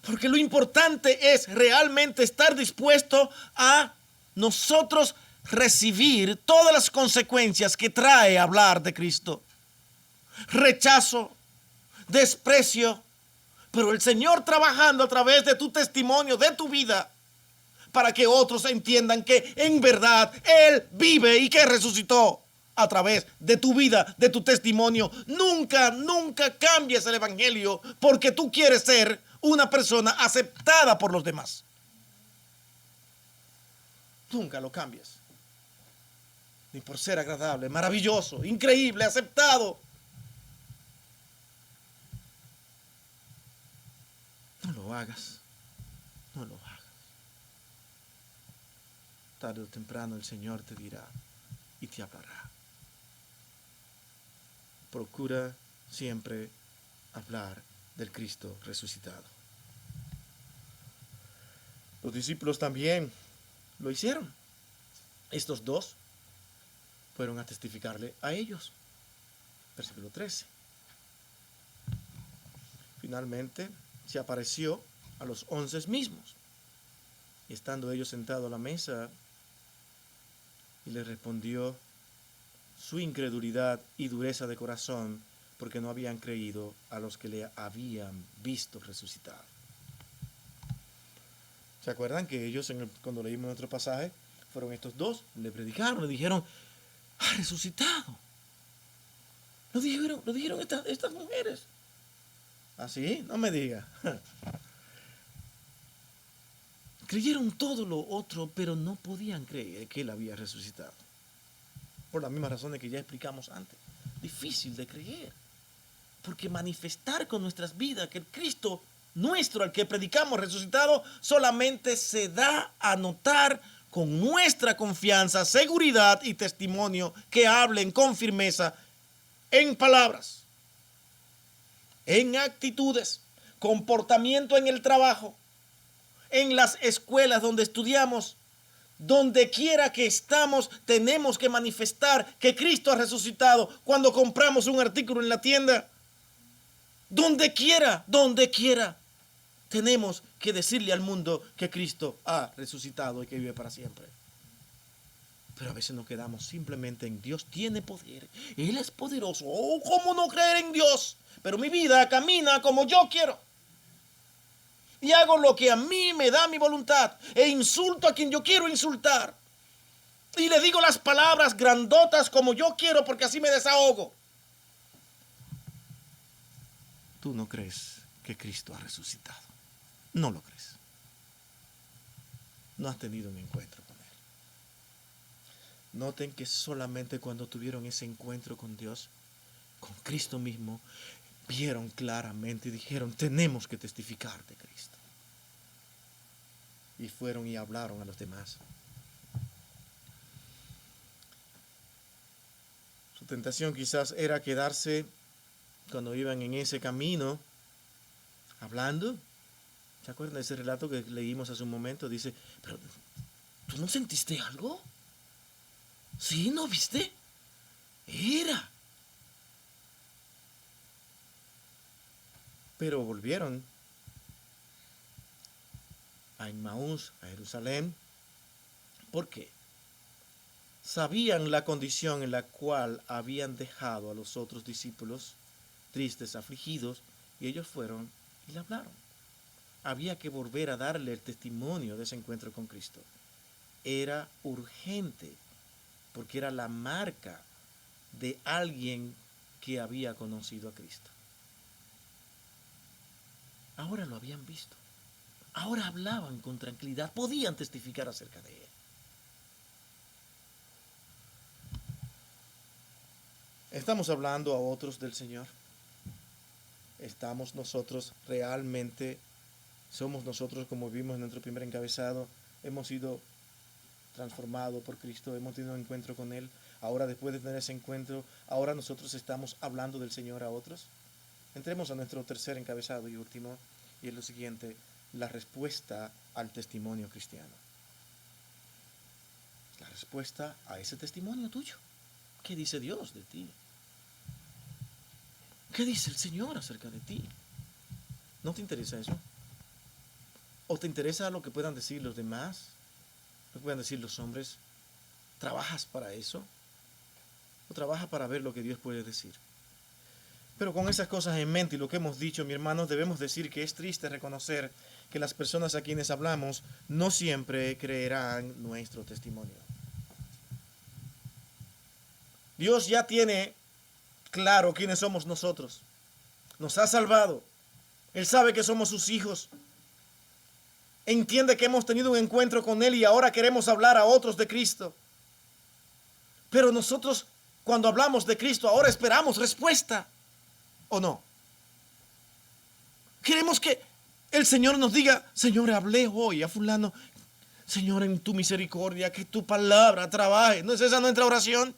Speaker 1: Porque lo importante es realmente estar dispuesto a nosotros recibir todas las consecuencias que trae hablar de Cristo. Rechazo, desprecio, pero el Señor trabajando a través de tu testimonio, de tu vida, para que otros entiendan que en verdad Él vive y que resucitó a través de tu vida, de tu testimonio. Nunca cambies el Evangelio porque tú quieres ser una persona aceptada por los demás. Nunca lo cambies. Ni por ser agradable, maravilloso, increíble, aceptado. No lo hagas. No lo hagas. Tarde o temprano el Señor te dirá y te hablará. Procura siempre hablar del Cristo resucitado. Los discípulos también lo hicieron. Estos dos fueron a testificarle a ellos. Versículo 13. Finalmente se apareció a los 11 mismos. Y estando ellos sentados a la mesa, y les respondió su incredulidad y dureza de corazón, porque no habían creído a los que le habían visto resucitar. ¿Se acuerdan que ellos, cuando leímos nuestro pasaje, fueron estos dos? Le predicaron, le dijeron, ha resucitado. Lo dijeron estas mujeres. ¿Así? No me diga. Creyeron todo lo otro, pero no podían creer que Él había resucitado. Por las mismas razones que ya explicamos antes. Difícil de creer. Porque manifestar con nuestras vidas que el Cristo nuestro, al que predicamos resucitado, solamente se da a notar con nuestra confianza, seguridad y testimonio que hablen con firmeza en palabras, en actitudes, comportamiento en el trabajo, en las escuelas donde estudiamos, Donde quiera que estamos, tenemos que manifestar que Cristo ha resucitado. Cuando compramos un artículo en la tienda, donde quiera, tenemos que decirle al mundo que Cristo ha resucitado y que vive para siempre. Pero a veces nos quedamos simplemente en Dios tiene poder. Él es poderoso. Oh, ¿cómo no creer en Dios? Pero mi vida camina como yo quiero. Y hago lo que a mí me da mi voluntad. E insulto a quien yo quiero insultar. Y le digo las palabras grandotas como yo quiero porque así me desahogo. Tú no crees que Cristo ha resucitado. No lo crees. No has tenido un encuentro con Él. Noten que solamente cuando tuvieron ese encuentro con Dios, con Cristo mismo, vieron claramente y dijeron, tenemos que testificar de Cristo. Y fueron y hablaron a los demás. Su tentación quizás era quedarse cuando iban en ese camino hablando. ¿Se acuerdan de ese relato que leímos hace un momento? Dice, pero ¿tú no sentiste algo? ¿Sí? ¿No viste? Era. Pero volvieron a Emmaús, a Jerusalén. ¿Por qué? Sabían la condición en la cual habían dejado a los otros discípulos, tristes, afligidos, y ellos fueron y le hablaron. Había que volver a darle el testimonio de ese encuentro con Cristo. Era urgente, porque era la marca de alguien que había conocido a Cristo. Ahora lo habían visto. Ahora hablaban con tranquilidad, podían testificar acerca de Él. ¿Estamos hablando a otros del Señor? ¿Estamos nosotros realmente, somos nosotros como vimos en nuestro primer encabezado, hemos sido transformados por Cristo, hemos tenido un encuentro con Él? Ahora, después de tener ese encuentro, ahora nosotros estamos hablando del Señor a otros. Entremos a nuestro tercer encabezado y último, y es lo siguiente, la respuesta al testimonio cristiano. La respuesta a ese testimonio tuyo. ¿Qué dice Dios de ti? ¿Qué dice el Señor acerca de ti? ¿No te interesa eso? ¿O te interesa lo que puedan decir los demás? ¿Lo que puedan decir los hombres? ¿Trabajas para eso? ¿O trabajas para ver lo que Dios puede decir? Pero con esas cosas en mente y lo que hemos dicho, mi hermano, debemos decir que es triste reconocer que las personas a quienes hablamos no siempre creerán nuestro testimonio. Dios ya tiene claro quiénes somos nosotros. Nos ha salvado. Él sabe que somos sus hijos. Entiende que hemos tenido un encuentro con Él y ahora queremos hablar a otros de Cristo. Pero nosotros, cuando hablamos de Cristo, ahora esperamos respuesta. ¿O no? Queremos que el Señor nos diga, Señor, hablé hoy a fulano. Señor, en tu misericordia, que tu palabra trabaje. ¿No es esa nuestra oración?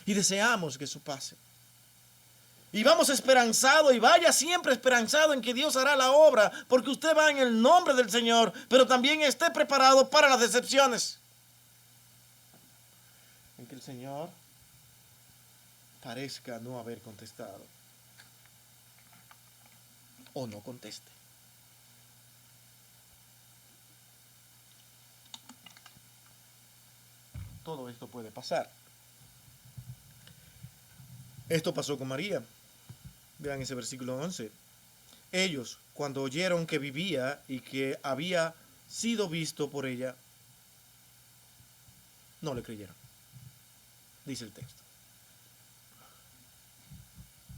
Speaker 1: Y deseamos que eso pase. Y vamos esperanzado y vaya siempre esperanzado en que Dios hará la obra, porque usted va en el nombre del Señor, pero también esté preparado para las decepciones. En que el Señor parezca no haber contestado o no conteste. Todo esto puede pasar. Esto pasó con María. Vean ese versículo 11. Ellos, cuando oyeron que vivía y que había sido visto por ella, no le creyeron. Dice el texto.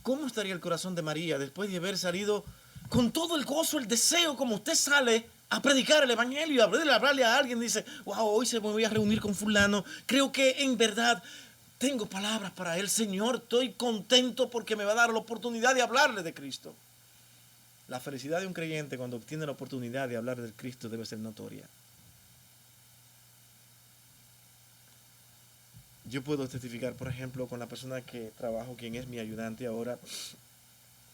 Speaker 1: ¿Cómo estaría el corazón de María después de haber salido con todo el gozo, el deseo, como usted sale a predicar el evangelio y a hablarle a alguien? Dice, wow, hoy se me voy a reunir con fulano. Creo que en verdad tengo palabras para él. Señor, estoy contento porque me va a dar la oportunidad de hablarle de Cristo. La felicidad de un creyente cuando obtiene la oportunidad de hablar de Cristo debe ser notoria. Yo puedo testificar, por ejemplo, con la persona que trabajo, quien es mi ayudante ahora.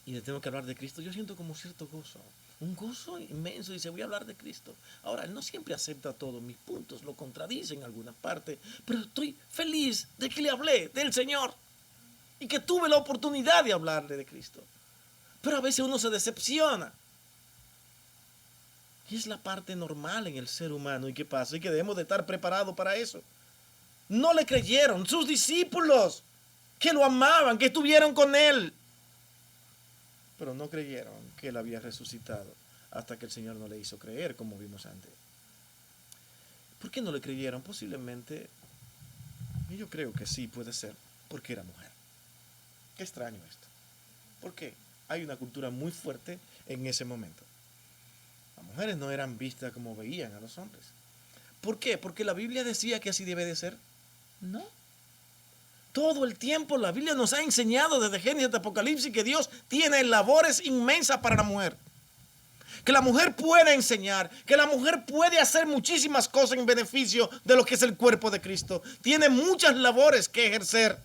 Speaker 1: y le tengo que hablar de Cristo, yo siento como cierto gozo, un gozo inmenso. Dice, voy a hablar de Cristo. Ahora, él no siempre acepta todos mis puntos, lo contradice en alguna parte, pero estoy feliz de que le hablé del Señor y que tuve la oportunidad de hablarle de Cristo. Pero a veces uno se decepciona. Y es la parte normal en el ser humano. ¿Y qué pasa? Y que debemos de estar preparados para eso. No le creyeron sus discípulos, que lo amaban, que estuvieron con él. Pero no creyeron que él había resucitado hasta que el Señor no le hizo creer, como vimos antes. ¿Por qué no le creyeron? Posiblemente, y yo creo que sí puede ser, porque era mujer. Qué extraño esto. ¿Por qué? Hay una cultura muy fuerte en ese momento. Las mujeres no eran vistas como veían a los hombres. ¿Por qué? Porque la Biblia decía que así debe de ser. No. Todo el tiempo la Biblia nos ha enseñado desde Génesis hasta Apocalipsis que Dios tiene labores inmensas para la mujer. Que la mujer puede enseñar, que la mujer puede hacer muchísimas cosas en beneficio de lo que es el cuerpo de Cristo. Tiene muchas labores que ejercer.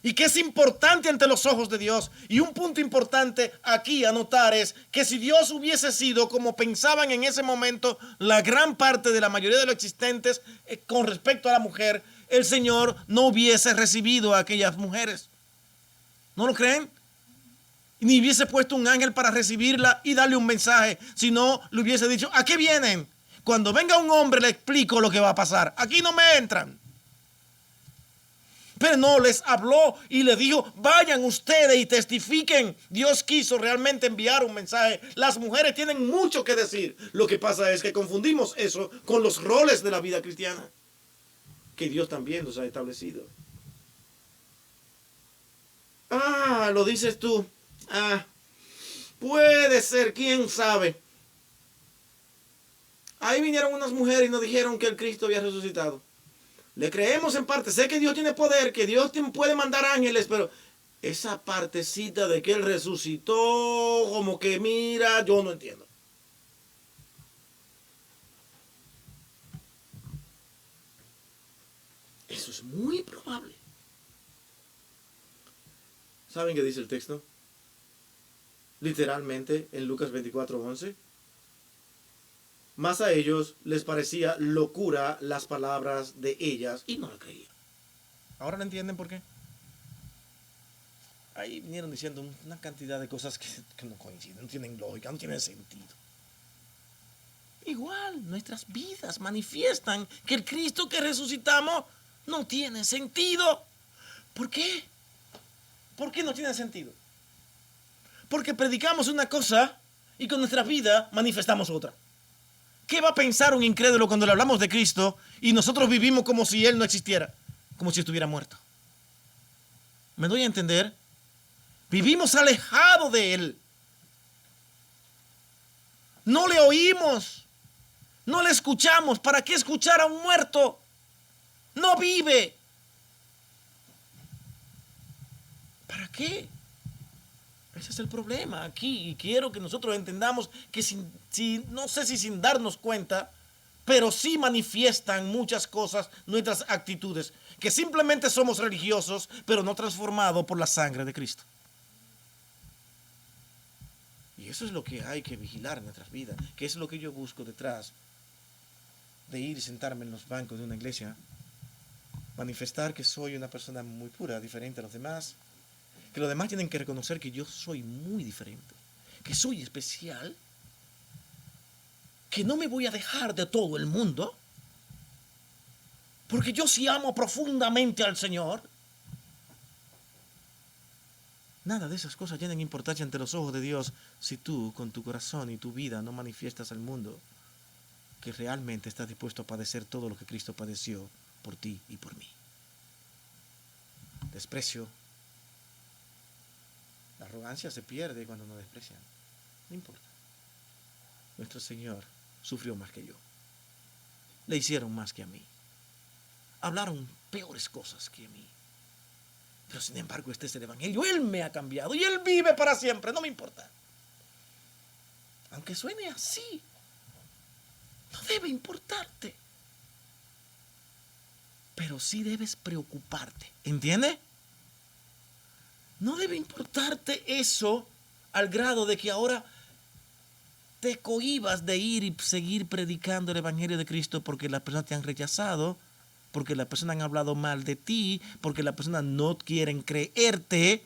Speaker 1: Y que es importante ante los ojos de Dios. Y un punto importante aquí a notar es que si Dios hubiese sido como pensaban en ese momento la gran parte de la mayoría de los existentes con respecto a la mujer, el Señor no hubiese recibido a aquellas mujeres. ¿No lo creen? Ni hubiese puesto un ángel para recibirla y darle un mensaje, sino le hubiese dicho, ¿a qué vienen? Cuando venga un hombre le explico lo que va a pasar. Aquí no me entran. Pero no, les habló y les dijo, vayan ustedes y testifiquen. Dios quiso realmente enviar un mensaje. Las mujeres tienen mucho que decir. Lo que pasa es que confundimos eso con los roles de la vida cristiana, que Dios también los ha establecido. Lo dices tú. Puede ser, quién sabe. Ahí vinieron unas mujeres y nos dijeron que el Cristo había resucitado. Le creemos en parte. Sé que Dios tiene poder, que Dios puede mandar ángeles, pero esa partecita de que Él resucitó, como que mira, yo no entiendo. Eso es muy probable. ¿Saben qué dice el texto? Literalmente en Lucas 24:11. Más a ellos les parecía locura las palabras de ellas y no lo creían. ¿Ahora no entienden por qué? Ahí vinieron diciendo una cantidad de cosas que no coinciden, no tienen lógica, no tienen sentido. Igual, nuestras vidas manifiestan que el Cristo que resucitamos no tiene sentido. ¿Por qué? ¿Por qué no tiene sentido? Porque predicamos una cosa y con nuestra vida manifestamos otra. ¿Qué va a pensar un incrédulo cuando le hablamos de Cristo y nosotros vivimos como si Él no existiera? Como si estuviera muerto. ¿Me doy a entender? Vivimos alejados de Él. No le oímos. No le escuchamos. ¿Para qué escuchar a un muerto? No vive. ¿Para qué? Ese es el problema aquí. Y quiero que nosotros entendamos que no sé si sin darnos cuenta, pero sí manifiestan muchas cosas nuestras actitudes. Que simplemente somos religiosos, pero no transformados por la sangre de Cristo. Y eso es lo que hay que vigilar en nuestras vidas. Que es lo que yo busco detrás de ir y sentarme en los bancos de una iglesia. Manifestar que soy una persona muy pura, diferente a los demás. Que los demás tienen que reconocer que yo soy muy diferente, que soy especial, que no me voy a dejar de todo el mundo, porque yo sí amo profundamente al Señor. Nada de esas cosas tienen importancia ante los ojos de Dios si tú con tu corazón y tu vida no manifiestas al mundo que realmente estás dispuesto a padecer todo lo que Cristo padeció por ti y por mí. Desprecio. La arrogancia se pierde cuando nos desprecian. No importa. Nuestro Señor sufrió más que yo. Le hicieron más que a mí. Hablaron peores cosas que a mí. Pero sin embargo, este es el Evangelio. Él me ha cambiado y Él vive para siempre. No me importa. Aunque suene así, no debe importarte. Pero sí debes preocuparte. ¿Entiendes? No debe importarte eso al grado de que ahora te cohibas de ir y seguir predicando el Evangelio de Cristo porque las personas te han rechazado, porque las personas han hablado mal de ti, porque las personas no quieren creerte,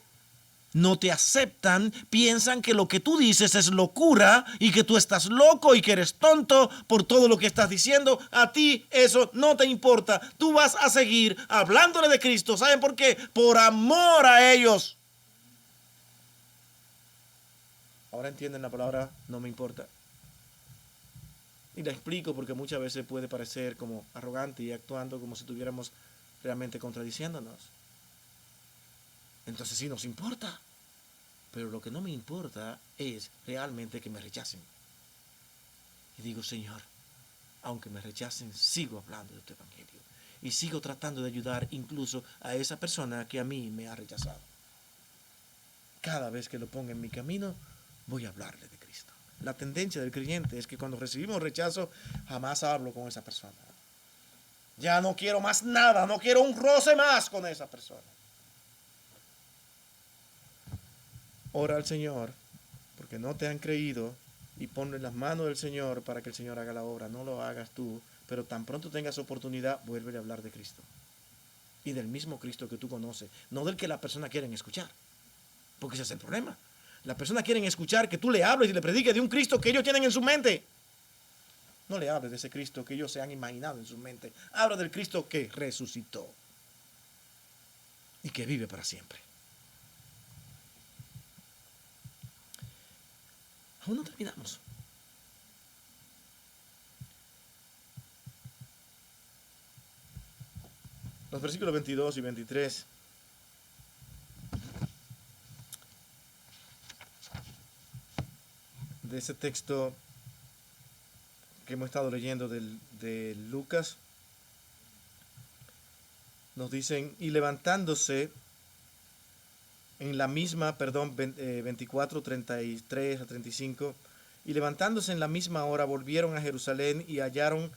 Speaker 1: no te aceptan, piensan que lo que tú dices es locura y que tú estás loco y que eres tonto por todo lo que estás diciendo. A ti eso no te importa. Tú vas a seguir hablándole de Cristo. ¿Saben por qué? Por amor a ellos. Ahora entienden la palabra no me importa. Y la explico porque muchas veces puede parecer como arrogante y actuando como si estuviéramos realmente contradiciéndonos. Entonces sí nos importa. Pero lo que no me importa es realmente que me rechacen. Y digo, Señor, aunque me rechacen, sigo hablando de tu evangelio. Y sigo tratando de ayudar incluso a esa persona que a mí me ha rechazado. Cada vez que lo ponga en mi camino, voy a hablarle de Cristo. La tendencia del creyente es que cuando recibimos rechazo, jamás hablo con esa persona. Ya no quiero más nada, no quiero un roce más con esa persona. Ora al Señor, porque no te han creído, y ponlo en las manos del Señor para que el Señor haga la obra. No lo hagas tú, pero tan pronto tengas oportunidad, vuelve a hablar de Cristo. Y del mismo Cristo que tú conoces, no del que las personas quieren escuchar. Porque ese es el problema. Las personas quieren escuchar que tú le hables y le prediques de un Cristo que ellos tienen en su mente. No le hables de ese Cristo que ellos se han imaginado en su mente. Habla del Cristo que resucitó y que vive para siempre. Aún no terminamos. Los versículos 22 y 23 de ese texto que hemos estado leyendo de Lucas nos dicen, y levantándose en la misma, 24, 33 a 35, y levantándose en la misma hora volvieron a Jerusalén y hallaron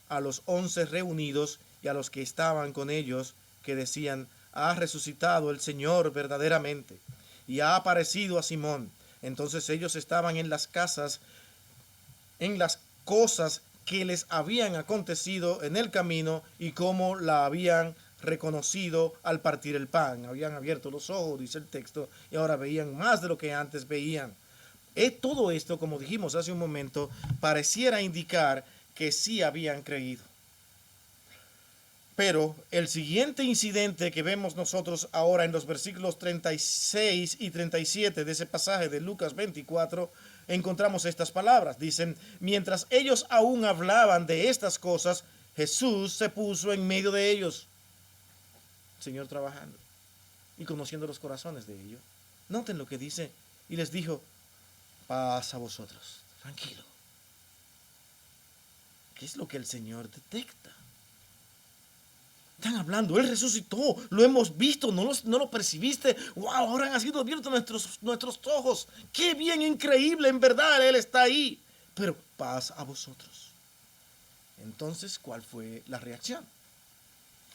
Speaker 1: a los 11 reunidos y a los que estaban con ellos, que decían, ha resucitado el Señor verdaderamente y ha aparecido a Simón. Entonces ellos estaban en las casas, en las cosas que les habían acontecido en el camino y cómo la habían reconocido al partir el pan. Habían abierto los ojos, dice el texto, y ahora veían más de lo que antes veían. Todo esto, como dijimos hace un momento, pareciera indicar que sí habían creído. Pero el siguiente incidente que vemos nosotros ahora en los versículos 36 y 37 de ese pasaje de Lucas 24, encontramos estas palabras. Dicen, mientras ellos aún hablaban de estas cosas, Jesús se puso en medio de ellos. El Señor trabajando y conociendo los corazones de ellos. Noten lo que dice, y les dijo, paz a vosotros, tranquilo. ¿Qué es lo que el Señor detecta? Están hablando, Él resucitó, lo hemos visto, no lo percibiste. Wow, ahora han sido abiertos nuestros ojos. Qué bien, increíble, en verdad, Él está ahí. Pero paz a vosotros. Entonces, ¿cuál fue la reacción?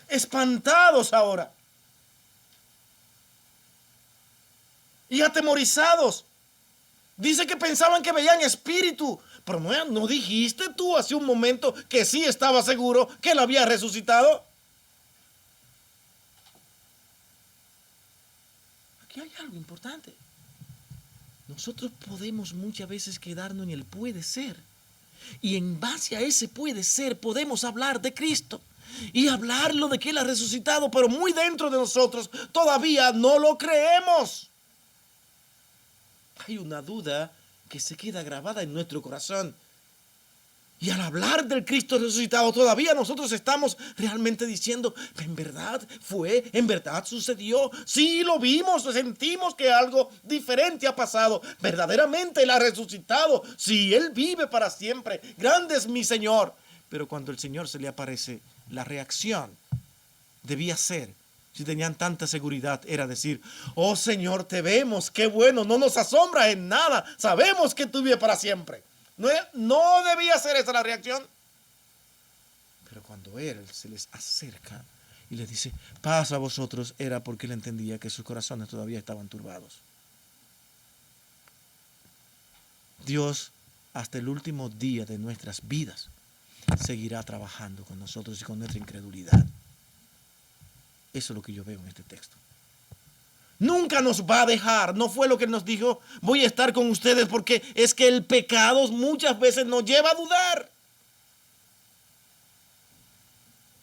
Speaker 1: Espantados ahora. Y atemorizados. Dice que pensaban que veían espíritu. Pero no dijiste tú hace un momento que sí estaba seguro que Él había resucitado. Aquí hay algo importante. Nosotros podemos muchas veces quedarnos en el puede ser. Y en base a ese puede ser podemos hablar de Cristo. Y hablarlo de que Él ha resucitado, pero muy dentro de nosotros todavía no lo creemos. Hay una duda que se queda grabada en nuestro corazón. Y al hablar del Cristo resucitado, todavía nosotros estamos realmente diciendo, en verdad fue, en verdad sucedió. Sí, lo vimos, sentimos que algo diferente ha pasado. Verdaderamente Él ha resucitado. Sí, Él vive para siempre. Grande es mi Señor. Pero cuando el Señor se le aparece, la reacción debía ser, si tenían tanta seguridad, era decir, oh Señor, te vemos, qué bueno, no nos asombra en nada. Sabemos que tú vives para siempre. No debía ser esa la reacción. Pero cuando Él se les acerca y le dice, paz a vosotros, era porque él entendía que sus corazones todavía estaban turbados. Dios, hasta el último día de nuestras vidas, seguirá trabajando con nosotros y con nuestra incredulidad. Eso es lo que yo veo en este texto. Nunca nos va a dejar. No fue lo que nos dijo, voy a estar con ustedes, porque es que el pecado muchas veces nos lleva a dudar.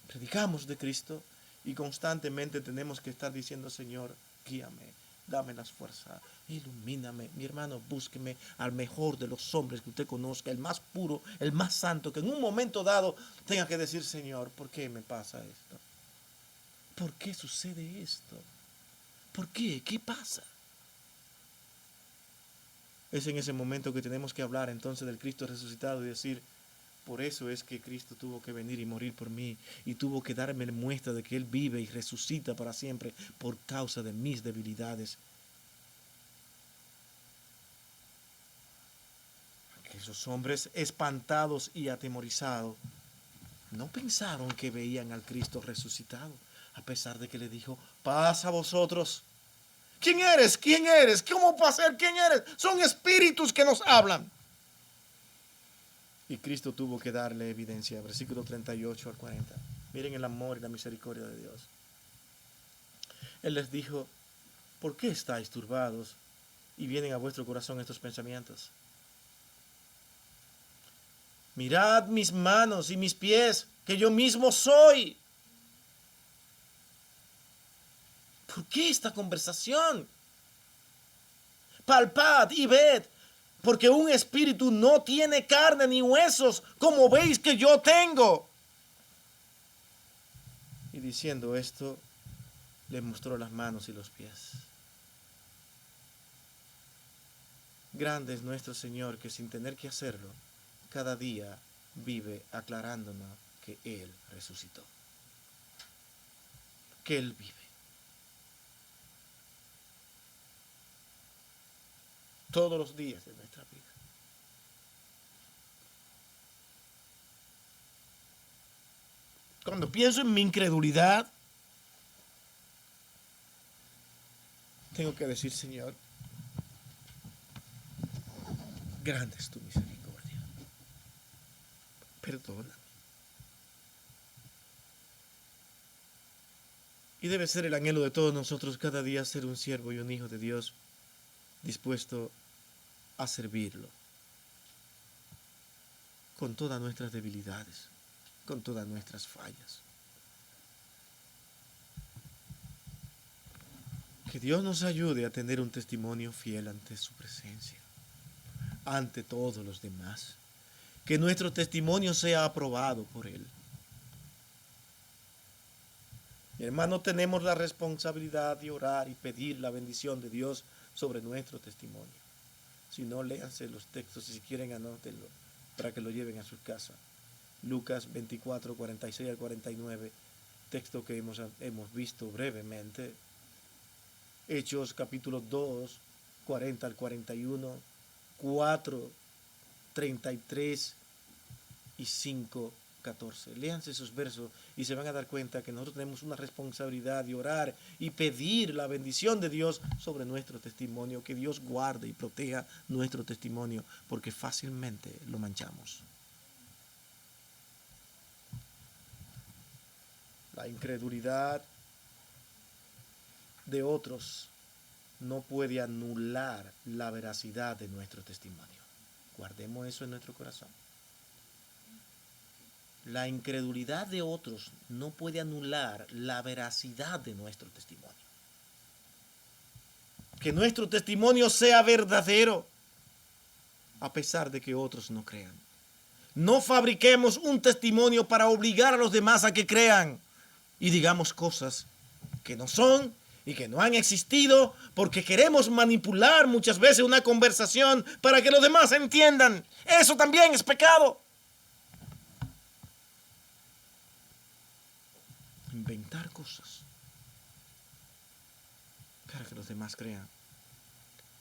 Speaker 1: Predicamos de Cristo y constantemente tenemos que estar diciendo, Señor, guíame, dame las fuerzas, ilumíname. Mi hermano, búsqueme al mejor de los hombres que usted conozca, el más puro, el más santo, que en un momento dado tenga que decir, Señor, ¿por qué me pasa esto? ¿Por qué sucede esto? ¿Por qué? ¿Qué pasa? Es en ese momento que tenemos que hablar entonces del Cristo resucitado y decir, por eso es que Cristo tuvo que venir y morir por mí y tuvo que darme muestra de que Él vive y resucita para siempre por causa de mis debilidades. Esos hombres espantados y atemorizados no pensaron que veían al Cristo resucitado, a pesar de que le dijo, paz a vosotros. ¿Quién eres? ¿Quién eres? ¿Cómo va a ser? ¿Quién eres? Son espíritus que nos hablan. Y Cristo tuvo que darle evidencia, versículo 38 al 40. Miren el amor y la misericordia de Dios. Él les dijo, ¿por qué estáis turbados y vienen a vuestro corazón estos pensamientos? Mirad mis manos y mis pies, que yo mismo soy. ¿Por qué esta conversación? Palpad y ved, porque un espíritu no tiene carne ni huesos, como veis que yo tengo. Y diciendo esto, le mostró las manos y los pies. Grande es nuestro Señor, que sin tener que hacerlo, cada día vive aclarándonos que Él resucitó. Que Él vive. Todos los días de nuestra vida. Cuando pienso en mi incredulidad, tengo que decir, Señor, grande es tu misericordia. Perdóname. Y debe ser el anhelo de todos nosotros cada día ser un siervo y un hijo de Dios dispuesto a servirlo con todas nuestras debilidades, con todas nuestras fallas. Que Dios nos ayude a tener un testimonio fiel ante su presencia, ante todos los demás. Que nuestro testimonio sea aprobado por Él. Mi hermano, tenemos la responsabilidad de orar y pedir la bendición de Dios sobre nuestro testimonio. Si no, léanse los textos y si quieren anótenlo para que lo lleven a su casa. Lucas 24, 46 al 49, texto que hemos visto brevemente. Hechos capítulo 2, 40 al 41, 4, 33 y 5, 14. Léanse esos versos y se van a dar cuenta que nosotros tenemos una responsabilidad de orar y pedir la bendición de Dios sobre nuestro testimonio, que Dios guarde y proteja nuestro testimonio, porque fácilmente lo manchamos. La incredulidad de otros no puede anular la veracidad de nuestro testimonio. Guardemos eso en nuestro corazón. La incredulidad de otros no puede anular la veracidad de nuestro testimonio. Que nuestro testimonio sea verdadero, a pesar de que otros no crean. No fabriquemos un testimonio para obligar a los demás a que crean y digamos cosas que no son y que no han existido, porque queremos manipular muchas veces una conversación para que los demás entiendan. Eso también es pecado. Inventar cosas para que los demás crean.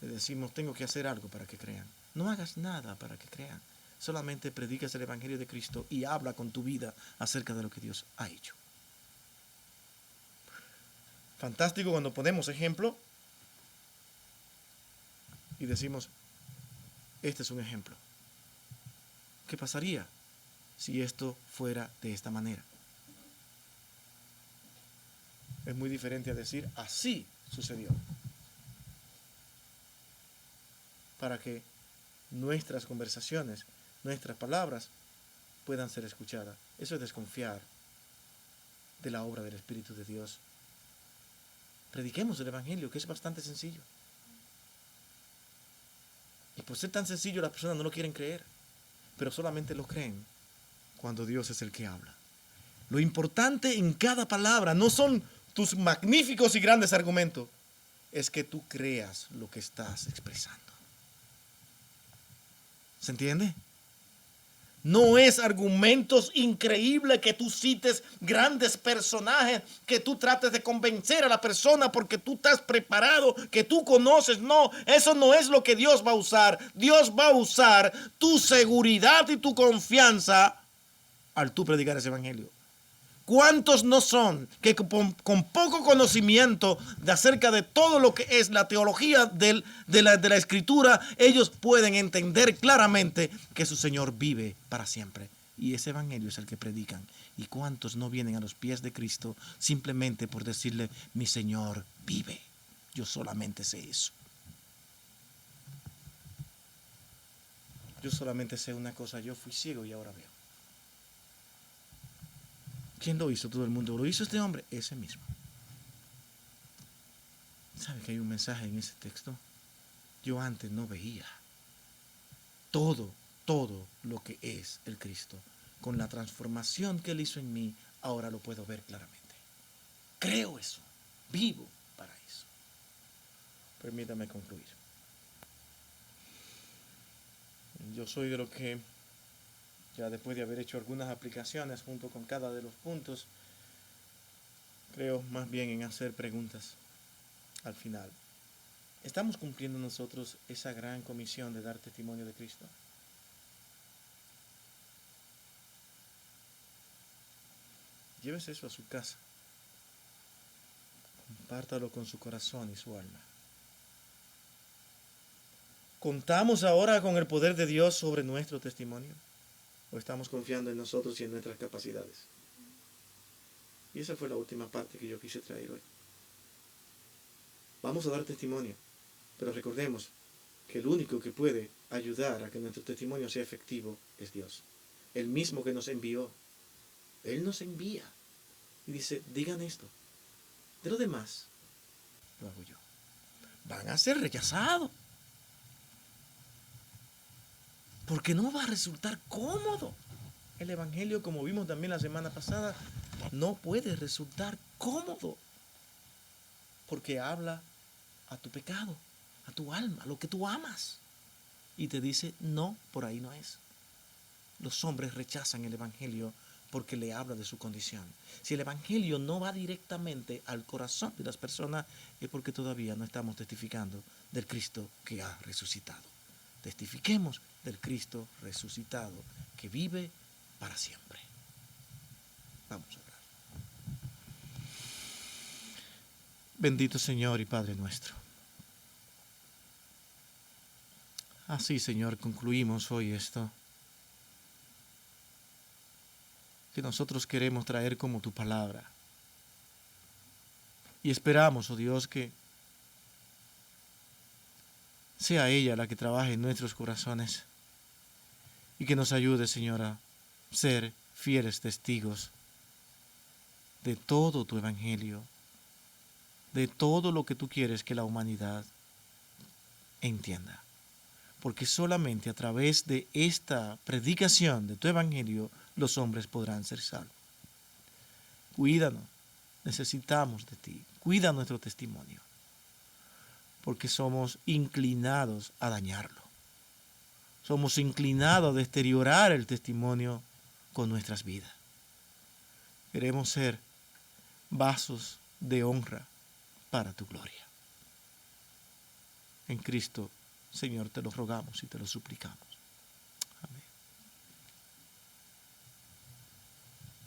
Speaker 1: Le decimos, tengo que hacer algo para que crean. No hagas nada para que crean. Solamente predicas el Evangelio de Cristo y habla con tu vida acerca de lo que Dios ha hecho. Fantástico cuando ponemos ejemplo y decimos, este es un ejemplo. ¿Qué pasaría si esto fuera de esta manera? Es muy diferente a decir, así sucedió. Para que nuestras conversaciones, nuestras palabras puedan ser escuchadas. Eso es desconfiar de la obra del Espíritu de Dios. Prediquemos el Evangelio, que es bastante sencillo. Y por ser tan sencillo, las personas no lo quieren creer, pero solamente lo creen cuando Dios es el que habla. Lo importante en cada palabra no son tus magníficos y grandes argumentos, es que tú creas lo que estás expresando. ¿Se entiende? No es argumentos increíbles que tú cites grandes personajes, que tú trates de convencer a la persona porque tú estás preparado, que tú conoces. No, eso no es lo que Dios va a usar. Dios va a usar tu seguridad y tu confianza al tú predicar ese evangelio. ¿Cuántos no son que con poco conocimiento de acerca de todo lo que es la teología de la escritura, ellos pueden entender claramente que su Señor vive para siempre? Y ese evangelio es el que predican. ¿Y cuántos no vienen a los pies de Cristo simplemente por decirle, mi Señor vive? Yo solamente sé eso. Yo solamente sé una cosa, yo fui ciego y ahora veo. ¿Quién lo hizo? Todo el mundo. ¿Lo hizo este hombre? Ese mismo. ¿Sabe que hay un mensaje en ese texto? Yo antes no veía todo lo que es el Cristo. Con la transformación que Él hizo en mí, ahora lo puedo ver claramente. Creo eso. Vivo para eso. Permítame concluir. Yo soy de lo que, ya después de haber hecho algunas aplicaciones junto con cada de los puntos, creo más bien en hacer preguntas al final. ¿Estamos cumpliendo nosotros esa gran comisión de dar testimonio de Cristo? Llévese eso a su casa. Compártalo con su corazón y su alma. ¿Contamos ahora con el poder de Dios sobre nuestro testimonio? ¿O estamos confiando en nosotros y en nuestras capacidades? Y esa fue la última parte que yo quise traer hoy. Vamos a dar testimonio, pero recordemos que el único que puede ayudar a que nuestro testimonio sea efectivo es Dios. El mismo que nos envió. Él nos envía y dice, digan esto. De lo demás, lo hago yo. Van a ser rechazados. Porque no va a resultar cómodo. El evangelio, como vimos también la semana pasada, no puede resultar cómodo. Porque habla a tu pecado, a tu alma, a lo que tú amas. Y te dice, no, por ahí no es. Los hombres rechazan el evangelio porque le habla de su condición. Si el evangelio no va directamente al corazón de las personas, es porque todavía no estamos testificando del Cristo que ha resucitado. Testifiquemos del Cristo resucitado que vive para siempre. Vamos a orar. Bendito Señor y Padre nuestro. Así, Señor, concluimos hoy esto que nosotros queremos traer como tu palabra. Y esperamos, oh Dios, que sea ella la que trabaje en nuestros corazones y que nos ayude, Señor, a ser fieles testigos de todo tu evangelio, de todo lo que tú quieres que la humanidad entienda. Porque solamente a través de esta predicación de tu evangelio los hombres podrán ser salvos. Cuídanos, necesitamos de ti, cuida nuestro testimonio, porque somos inclinados a dañarlo. Somos inclinados a deteriorar el testimonio con nuestras vidas. Queremos ser vasos de honra para tu gloria. En Cristo, Señor, te lo rogamos y te lo suplicamos.